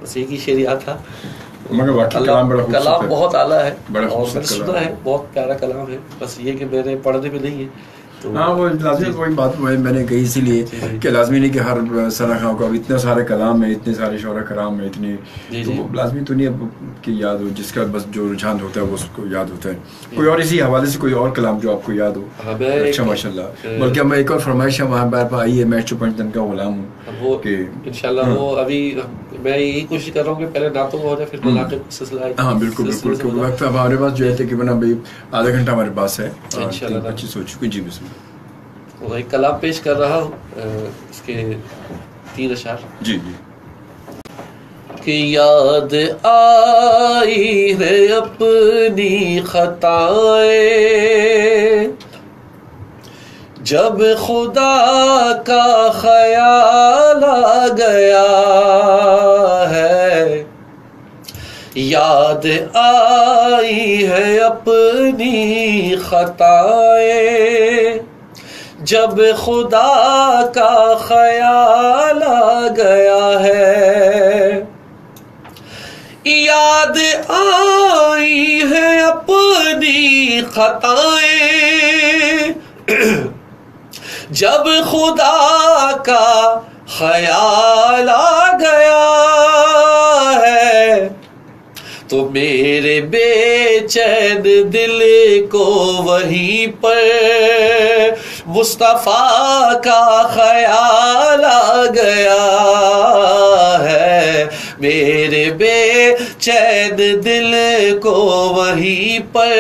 Speaker 3: بس ایک ہی شعر یاد تھا،
Speaker 2: مگر
Speaker 3: کلام بہت اعلیٰ ہے اور میں نے سنا ہے بہت پیارا کلام ہے. بس یہ کہ میرے پڑھنے میں نہیں ہے.
Speaker 2: ہاں وہ لازمی وہی بات میں نے کہی اسی لیے کہ لازمی نہیں کہ ہر ثنا خان کو اب اتنے سارے کلام ہیں، اتنے سارے شعرا کرام ہیں، اتنے تو لازمی تو نہیں اب کہ یاد ہو، جس کا بس جو رجحان ہوتا ہے وہ اس کو یاد ہوتا ہے. کوئی اور اسی حوالے سے کوئی اور کلام جو آپ کو یاد ہو؟ اچھا ماشاء اللہ. بلکہ میں ایک اور فرمائش ہے وہاں بار پر آئی ہے، میں 55 کا غلام ہوں
Speaker 3: وہ انشاءاللہ. وہ ابھی میں یہی کوشش کر رہا ہوں کہ پہلے نعتوں کو ہو جائے پھر مناقب کا سلسلہ.
Speaker 2: ہاں بالکل بالکل. وقت ہمارے پاس جو ہے تقریباً ابھی آدھا گھنٹہ ہمارے پاس ہے. انشاءاللہ 25 ہو چکی. جی بسم اللہ.
Speaker 3: وہ ایک کلام پیش کر رہا ہوں، اس کے 3 اشعار.
Speaker 2: جی جی.
Speaker 3: کہ یاد آئی ہے اپنی خطائیں، جب خدا کا خیال آ گیا ہے، یاد آئی ہے اپنی خطائیں، جب خدا کا خیال آ گیا ہے، یاد آئی ہے اپنی خطائیں، جب خدا کا خیال آ گیا ہے، تو میرے بے چین دل کو وہیں پر مصطفیٰ کا خیال آ گیا ہے، میرے بے چین دل کو وہیں پر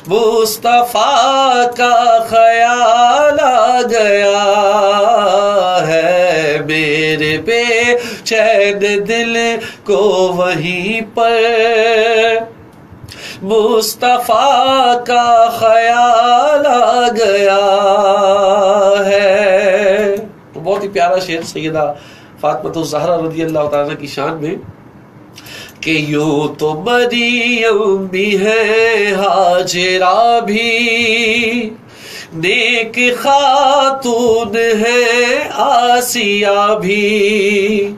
Speaker 3: مصطفیٰ کا خیال آ گیا ہے، میرے بے چین دل کو وہیں پر مصطفیٰ کا خیال آ گیا ہے. بہت ہی پیارا شعر سیدہ فاطمہ الزہرا رضی اللہ تعالیٰ کی شان میں کہ یوں تو مریم بھی ہے، ہاجرہ بھی نیک خاتون ہے، آسیہ بھی،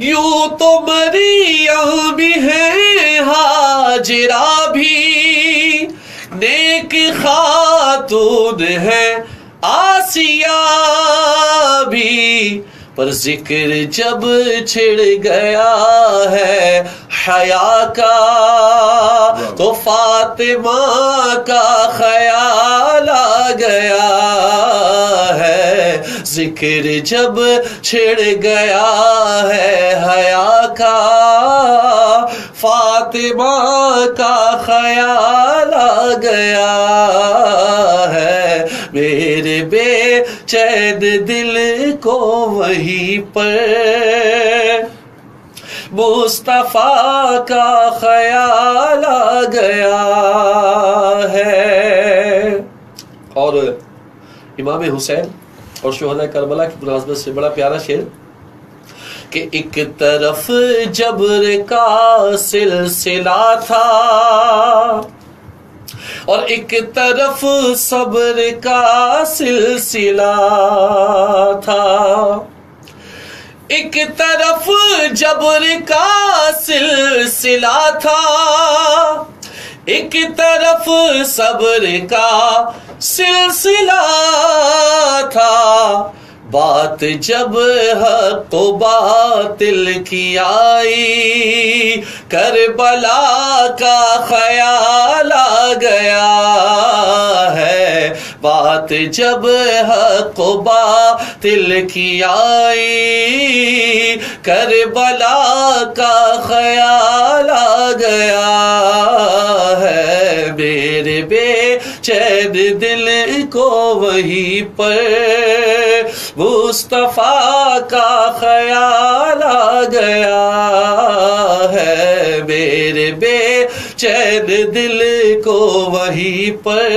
Speaker 3: یوں تو مریم بھی ہے، ہاجرہ بھی نیک خاتون ہے، آسیہ بھی، پر ذکر جب چھڑ گیا ہے حیا کا، تو فاطمہ کا خیال آ گیا ہے، ذکر جب چھڑ گیا ہے حیا کا، فاطمہ کا خیال آ گیا ہے، میرے بے چین دل کو وہیں پر مصطفیٰ کا خیال آ گیا ہے. اور امام حسین اور شہداء کربلا کی مناسبت سے بڑا پیارا شعر کہ ایک طرف جبر کا سلسلہ تھا اور ایک طرف صبر کا سلسلہ تھا. ایک طرف جبر کا سلسلہ تھا ایک طرف صبر کا سلسلہ تھا. بات جب حق و باطل کی آئی کربلا کا خیال آ گیا ہے. بات جب حق و باطل کی آئی کربلا کا خیال آ گیا ہے. میرے بے چین دل کو وہیں پر مصطفیٰ کا خیال آ گیا ہے. میرے بے چین دل کو وہیں پر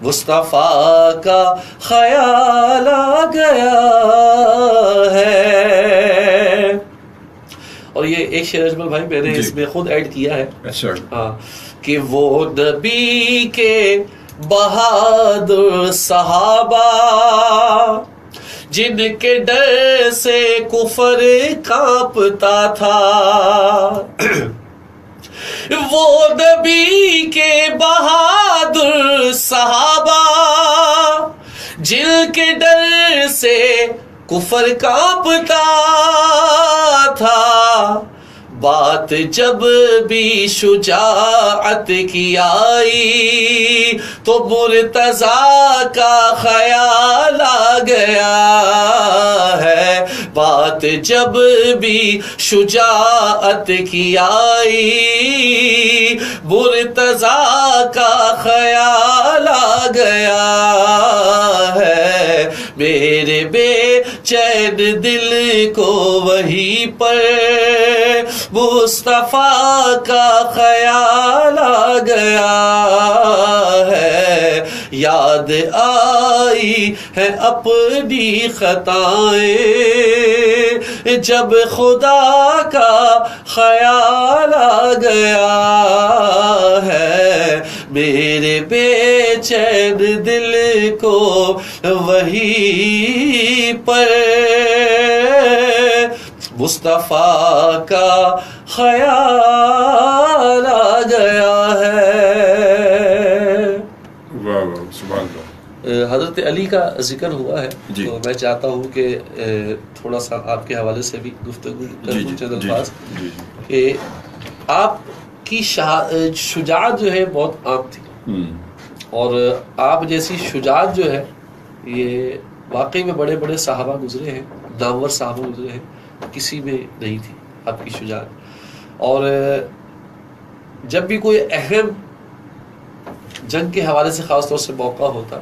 Speaker 3: مصطفیٰ کا خیال آ گیا ہے. اور یہ ایک شعر اجمل بھائی میں نے اس میں خود ایڈ کیا ہے. ہاں کہ وہ نبی کے بہادر صحابہ جن کے ڈر سے کفر کانپتا تھا. وہ نبی کے بہادر صحابہ جن کے ڈر سے کفر کانپتا تھا. بات جب بھی شجاعت کی آئی تو مرتضیٰ کا خیال آ گیا ہے. بات جب بھی شجاعت کی آئی مرتضیٰ کا خیال آ گیا ہے. میرے بے چین دل کو وہیں پر مصطفیٰ کا خیال آ گیا ہے. یاد آئی ہے اپنی خطائیں جب خدا کا خیال آ گیا ہے. میرے بے چین دل کو وہیں پر مصطفیٰ کا خیال آ گیا ہے.
Speaker 2: واہ واہ سبحان اللہ.
Speaker 3: حضرت علی کا ذکر ہوا ہے تو میں چاہتا ہوں کہ تھوڑا سا آپ کے حوالے سے بھی گفتگو کروں چند الفاظ کہ آپ کی شجاعت جو ہے بہت عام تھی اور آپ جیسی شجاعت جو ہے یہ واقعی میں بڑے بڑے صحابہ گزرے ہیں, نامور صحابہ گزرے ہیں, کسی میں نہیں تھی آپ کی شجاعت. اور جب بھی کوئی اہم جنگ کے حوالے سے خاص طور سے موقع ہوتا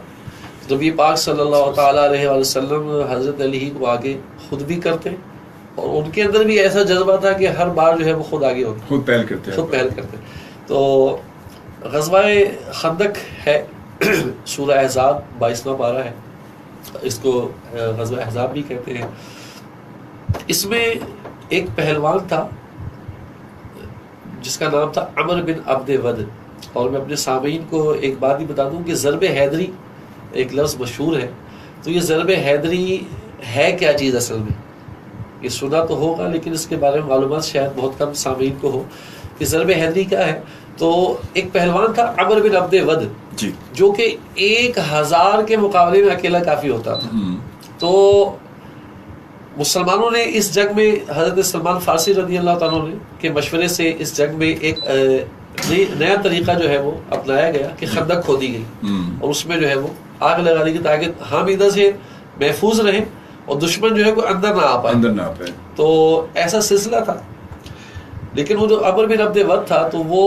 Speaker 3: تو نبی پاک صلی اللہ تعالیٰ علیہ وسلم حضرت علی کو آگے خود بھی کرتے اور ان کے اندر بھی ایسا جذبہ تھا کہ ہر بار جو ہے وہ خود آگے ہوتے,
Speaker 2: خود پہل کرتے.
Speaker 3: تو غزوہ خندق ہے, سورہ احزاب 22واں پارہ ہے, اس کو غزوہ احزاب بھی کہتے ہیں. اس میں ایک پہلوان تھا جس کا نام تھا عمر بن عبد ود. اور میں اپنے سامعین کو ایک بات بھی بتا دوں کہ ضرب حیدری ایک لفظ مشہور ہے. تو یہ ضرب حیدری ہے کیا چیز اصل میں, یہ سنا تو ہوگا لیکن اس کے بارے میں معلومات شاید بہت کم سامعین کو ہو کہ ضرب حیدری کیا ہے. تو ایک پہلوان تھا عمر بن عبد ود جو کہ 1000 کے مقابلے میں اکیلا کافی ہوتا تھا. تو مسلمانوں نے اس جنگ میں حضرت سلمان فارسی رضی اللہ تعالیٰ نے کے مشورے سے اس جنگ میں ایک نیا طریقہ جو ہے وہ اپنایا گیا کہ خندق کھودی گئی اور اس میں جو ہے وہ آگ لگا دی گئی تاکہ ہم ادھر سے محفوظ رہیں اور دشمن جو ہے کوئی اندر نہ آ پائے. تو ایسا سلسلہ تھا. لیکن وہ جو عمر بن عبد ود تھا تو وہ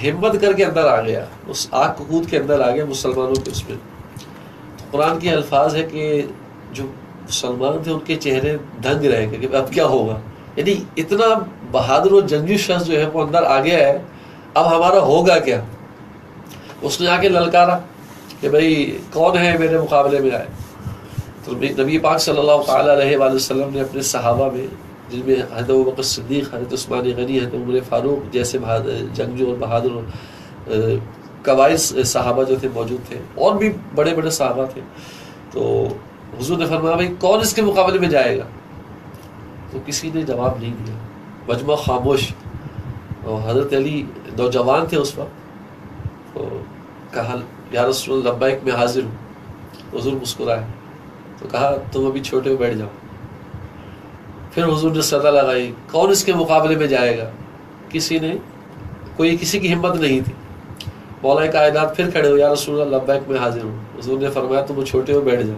Speaker 3: ہمت کر کے اندر آ گیا, اس آگ کو کود کے اندر آ گیا مسلمانوں کے اس میں. تو قرآن کے الفاظ ہے کہ جو مسلمان تھے ان کے چہرے دھنگ رہے کہ اب کیا ہوگا, یعنی اتنا بہادر و جنگجو شخص جو ہے وہ اندر آ گیا ہے، اب ہمارا ہوگا کیا؟ اس نے آ کے للکارا کہ بھائی کون ہے میرے مقابلے میں آئے؟ تو نبی پاک صلی اللہ تعالیٰ علیہ وآلہ وسلم نے اپنے صحابہ میں، جن میں حضرت ابوبکر صدیق، حضرت عثمان غنی، حضرت عمر فاروق جیسے جنگجو اور بہادر قوائس صحابہ جو تھے موجود تھے، اور بھی بڑے بڑے صحابہ تھے. تو حضور نے فرمایا بھائی کون اس کے مقابلے میں جائے گا؟ تو کسی نے جواب نہیں دیا، مجمع خاموش. اور حضرت علی نوجوان تھے اس وقت، تو کہا یا رسول اللہ لبیک میں حاضر ہوں. حضور مسکرائے تو کہا تم ابھی چھوٹے ہو، بیٹھ جاؤ. پھر حضور نے صدا لگائی کون اس کے مقابلے میں جائے گا؟ کسی کی ہمت نہیں تھی. مولا کائنات پھر کھڑے ہو، یا رسول اللہ لبیک میں حاضر ہوں. حضور نے فرمایا تم چھوٹے ہو، بیٹھ جاؤ.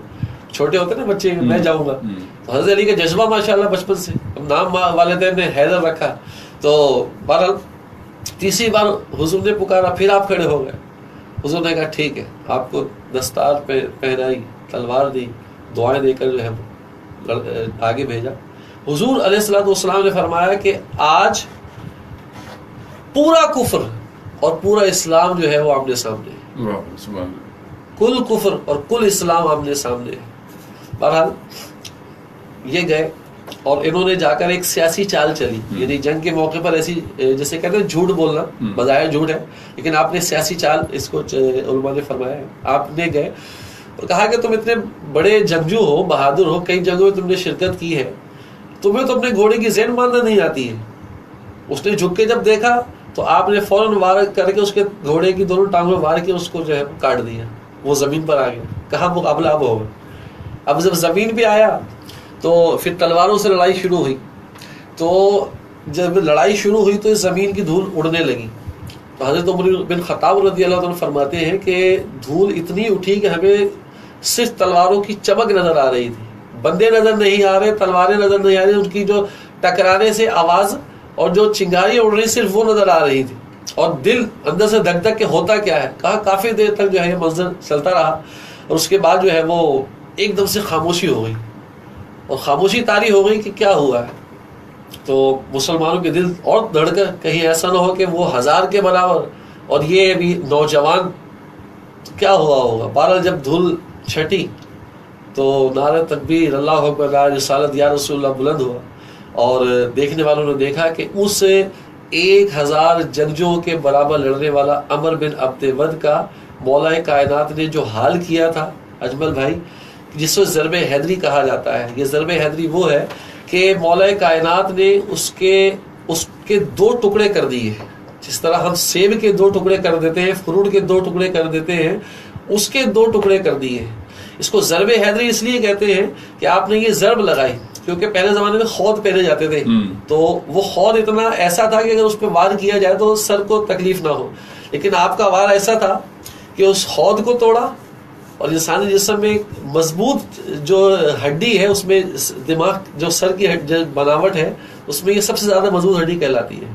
Speaker 3: چھوٹے ہوتے نا بچے، میں جاؤں گا. تو حضرت علی کا جذبہ ماشاءاللہ بچپن سے، اب نام والدین نے حیدر رکھا. تو بہرحال تیسری بار حضور نے پکارا، پھر آپ کھڑے ہو گئے. حضور نے کہا ٹھیک ہے، آپ کو دستار پہنائی، تلوار دی، دعائیں دے کر جو ہے آگے بھیجا. حضور علیہ الصلوۃ والسلام نے فرمایا کہ آج پورا کفر اور پورا اسلام جو ہے وہ آمنے سامنے ہے. کل کفر اور کل اسلام آمنے سامنے ہے. بہرحال یہ گئے اور انہوں نے جا کر ایک سیاسی چال چلی، یعنی جنگ کے موقع پر ایسی جیسے کہتے ہیں جھوٹ بولنا، بظاہر جھوٹ ہے لیکن آپ نے سیاسی چال اس کو علماء نے فرمایا ہے. آپ نے گئے اور کہا کہ تم اتنے بڑے جنگجو ہو، بہادر ہو، کئی جنگوں میں تم نے شرکت کی ہے، تمہیں تو اپنے گھوڑے کی زین باندھنا نہیں آتی ہے. اس نے جھک کے جب دیکھا تو آپ نے فوراً وار کر کے اس کے گھوڑے کی دونوں ٹانگوں وار کے اس کو جو ہے کاٹ دیا. وہ زمین پر آ گیا. کہا مقابلہ اب ہوگا. اب جب زمین پہ آیا تو پھر تلواروں سے لڑائی شروع ہوئی. تو جب لڑائی شروع ہوئی تو زمین کی دھول اڑنے لگی. تو حضرت عمر بن خطاب رضی اللہ عنہ فرماتے ہیں کہ دھول اتنی اٹھی کہ ہمیں صرف تلواروں کی چمک نظر آ رہی تھی، بندے نظر نہیں آ رہے، تلواریں نظر نہیں آ رہی، ان کی جو ٹکرانے سے آواز اور جو چنگاری اڑ رہی صرف وہ نظر آ رہی تھی. اور دل اندر سے دھک دھک کے ہوتا کیا ہے. کہا کافی دیر تک جو ہے یہ منظر چلتا رہا اور اس کے بعد جو ہے وہ ایک دم سے خاموشی ہو گئی اور خاموشی طاری ہو گئی کہ کیا ہوا ہے. تو مسلمانوں کے دل اور دھڑ کر کہیں ایسا نہ ہو کہ وہ 1000 کے برابر اور یہ بھی نوجوان کیا ہوا ہوگا. بہرحال جب دھول چھٹی تو نعرہ تکبیر اللہ اکبر لا رسالت یا رسول اللہ بلند ہوا اور دیکھنے والوں نے دیکھا کہ اس 1000 جنگجوؤں کے برابر لڑنے والا عمر بن عبد ود کا مولا کائنات نے جو حال کیا تھا اجمل بھائی، جس کو ضرب حیدری کہا جاتا ہے. یہ ضرب حیدری وہ ہے کہ مولا کائنات نے اس کے 2 ٹکڑے کر دیے. جس طرح ہم سیب کے 2 ٹکڑے کر دیتے ہیں، فروٹ کے 2 ٹکڑے کر دیتے ہیں، اس کے 2 ٹکڑے کر دیے ہیں. اس کو ضرب حیدری اس لیے کہتے ہیں کہ آپ نے یہ ضرب لگائی، کیونکہ پہلے زمانے میں خود پہنے جاتے تھے تو وہ خود اتنا ایسا تھا کہ اگر اس پہ وار کیا جائے تو سر کو تکلیف نہ ہو. لیکن آپ کا وار ایسا تھا کہ اس خود کو توڑا اور انسانی جسم میں مضبوط جو ہڈی ہے، اس میں دماغ جو سر کی بناوٹ ہے اس میں یہ سب سے زیادہ مضبوط ہڈی کہلاتی ہے،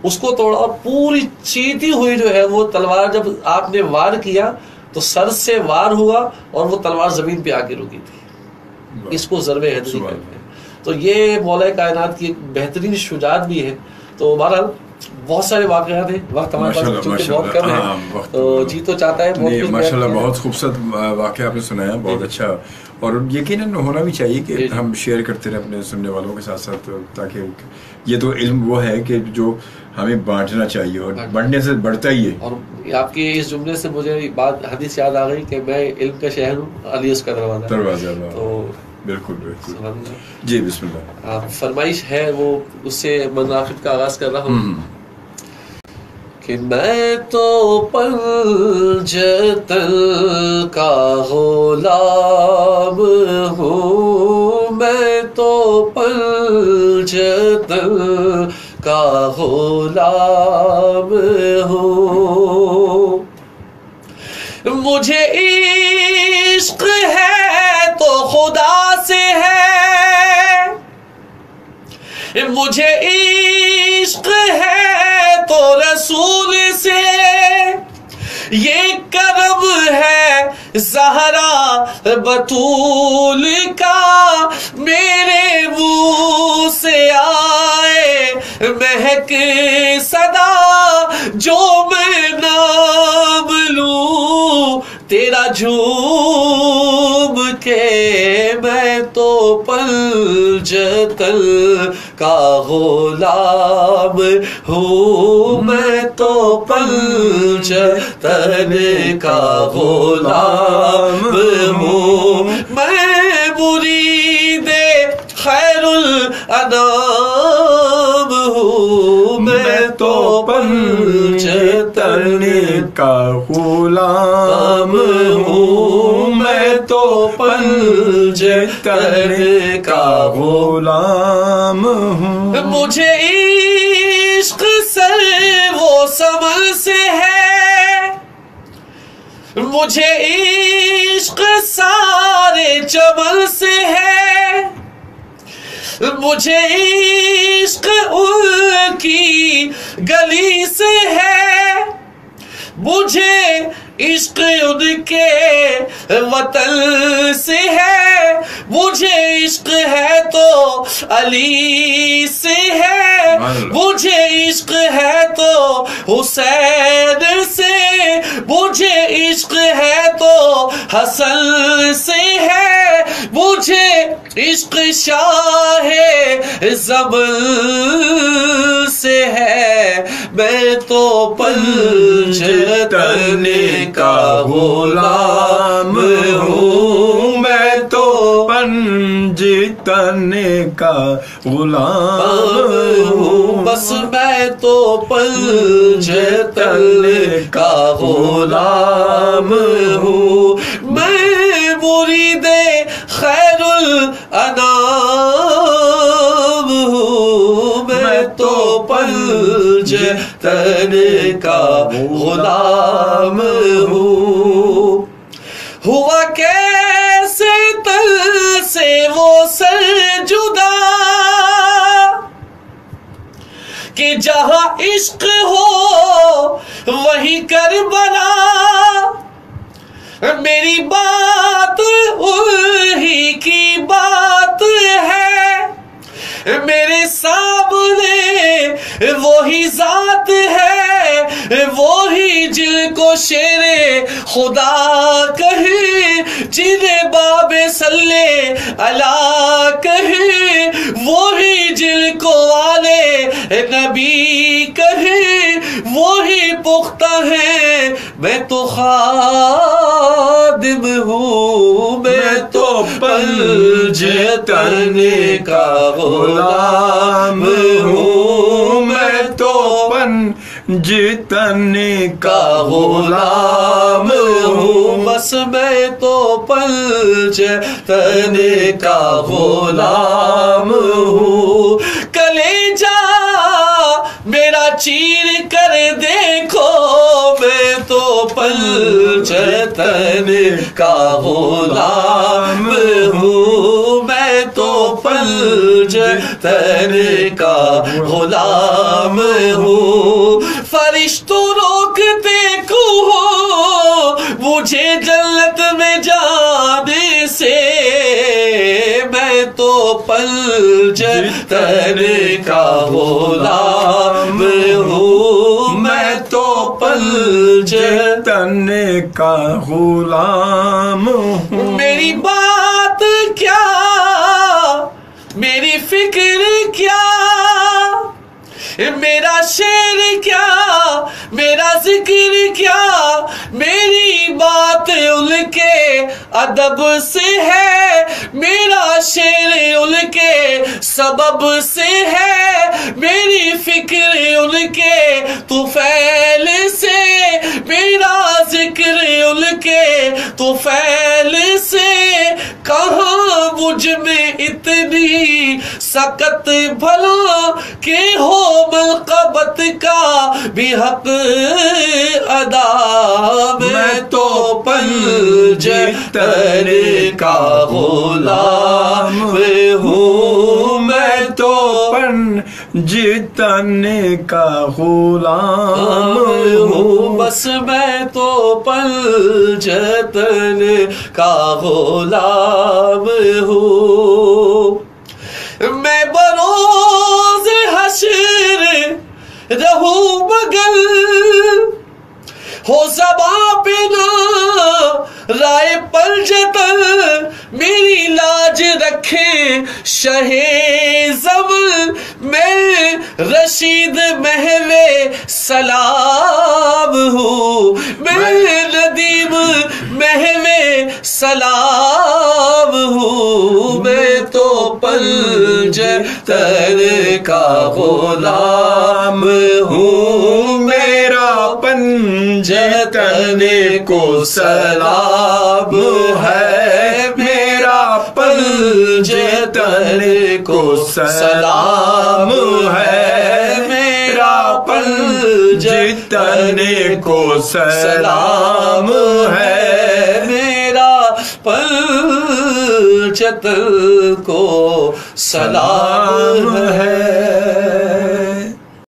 Speaker 3: اس کو توڑا اور پوری چیتی ہوئی جو ہے وہ تلوار جب آپ نے وار کیا تو سر سے وار ہوا اور وہ تلوار زمین پہ آ کے رکی تھی. اس کو ضرب حیدری کہتے ہیں. تو یہ مولا کائنات کی ایک بہترین شجاعت بھی ہے. تو بہرحال بہت سارے واقعات ہیں، وقت ہمارے پاس چونکہ بہت کم ہے تو جی تو چاہتا ہے
Speaker 2: ماشاءاللہ بہت خوبصورت واقعہ آپ نے سنایا، بہت اچھا. اور یقیناً ہونا بھی چاہیے کہ ہم شیئر کرتے رہیں اپنے سننے والوں کے ساتھ ساتھ، تاکہ یہ تو علم وہ ہے کہ جو ہمیں بانٹنا چاہیے اور بڑھنے سے بڑھتا ہی ہے. اور
Speaker 3: آپ کے اس جملے سے مجھے بات حدیث یاد آ گئی کہ میں علم کا شہر ہوں، علی اس کا دروازہ. تو
Speaker 2: بالکل جی بسم اللہ.
Speaker 3: آپ فرمائش ہے وہ اس سے منافق کا آغاز کر رہا ہوں کہ میں تو پنجتن کا غلام ہوں، میں تو پنجتن کا غلام ہوں. مجھے عشق ہے تو خدا سے ہے، مجھے عشق ہے تو رسول سے، یہ کرم ہے زہرا بطول کا میرے منہ سے مہک صدا جو میں نام لوں تیرا جھوم کے، میں تو پنجتن کا غلام ہوں، میں تو پنجتن کا غلام ہوں، میں مرید خیر الانام ہوں، میں تو پنجتن
Speaker 2: کا غلام ہوں، میں تو پنجتن کا غلام ہوں۔
Speaker 3: مجھے عشق سر وہ سمر سے ہے، مجھے عشق سارے چمن سے ہے، مجھے عشق ان کی گلی سے ہے، مجھے عشق ان کے وطن سے ہے، مجھے عشق ہے تو علی سے ہے، مجھے عشق ہے تو حسین سے، مجھے عشق ہے تو حسن سے ہے، مجھے عشق شاہ زمن سے ہے، میں تو پنجتن کا غلام ہوں، میں تو
Speaker 2: پنجتن کا غلام ہوں،
Speaker 3: بس میں تو پنجتن کا غلام ہوں، میں مرید خیر الانام ہوں، میں تو پنجتن کا غلام ہوں۔ ہوا کیسے تن سے وہ سر جدا کہ جہاں عشق ہو وہیں کربلا، میری بات انہی کی بات ہے، میرے سامنے وہی ذات ہے، وہی جن کو شیر خدا کہیں، جنہیں باب صلی اللہ کہیں، وہی جن کو آلے نبی کہیں، وہی پختہ ہے، میں تو خادم ہوں، میں تو پنجتن کا غلام ہوں، میں تو
Speaker 2: پنجتن
Speaker 3: کا غلام ہوں، بس میں تو پنجتن کا غلام ہوں۔ کلیجہ میرا چیر کر دیکھو، میں تو پنجتن کا غلام ہوں، میں تو پنجتن کا غلام ہوں۔ فرشتوں روکتے کیوں ہو مجھے جنت میں جانے سے، میں تو پنجتن کا غلام ہوں، میں تو
Speaker 2: پنجتن کا غلام ہوں۔
Speaker 3: میری بات کیا، میری فکر کیا، میرا شعر کیا، میرا ذکر کیا، میری بات ان کے ادب سے ہے، میرا شعر ان کے سبب سے ہے، میری فکر ان کے طفیل سے، میرا ذکر ان کے طفیل سے۔ کہاں مجھ میں اتنی سکت بھلا کہ ہو ملقبت کا بھی حق ادا، میں تو پنجتن کا غلام ہوں، میں تو
Speaker 2: پنجتن کا غلام ہوں،
Speaker 3: بس میں تو پنجتن کا غلام ہوں۔ میں بروز حشر رہوں مگر ہو زباں پہ نہ رائے پنجتن میری لاج رکھے شہ زمن میں رشید محو سلام ہوں میں ندیم محو سلام ہوں میں تو پنجتن کا غلام ہوں میرا پنجتن کو سلام ہے میرا پنجتن کو سلام ہے میرا پنجتن کو سلام ہے میرا پنجتن کو سلام ہے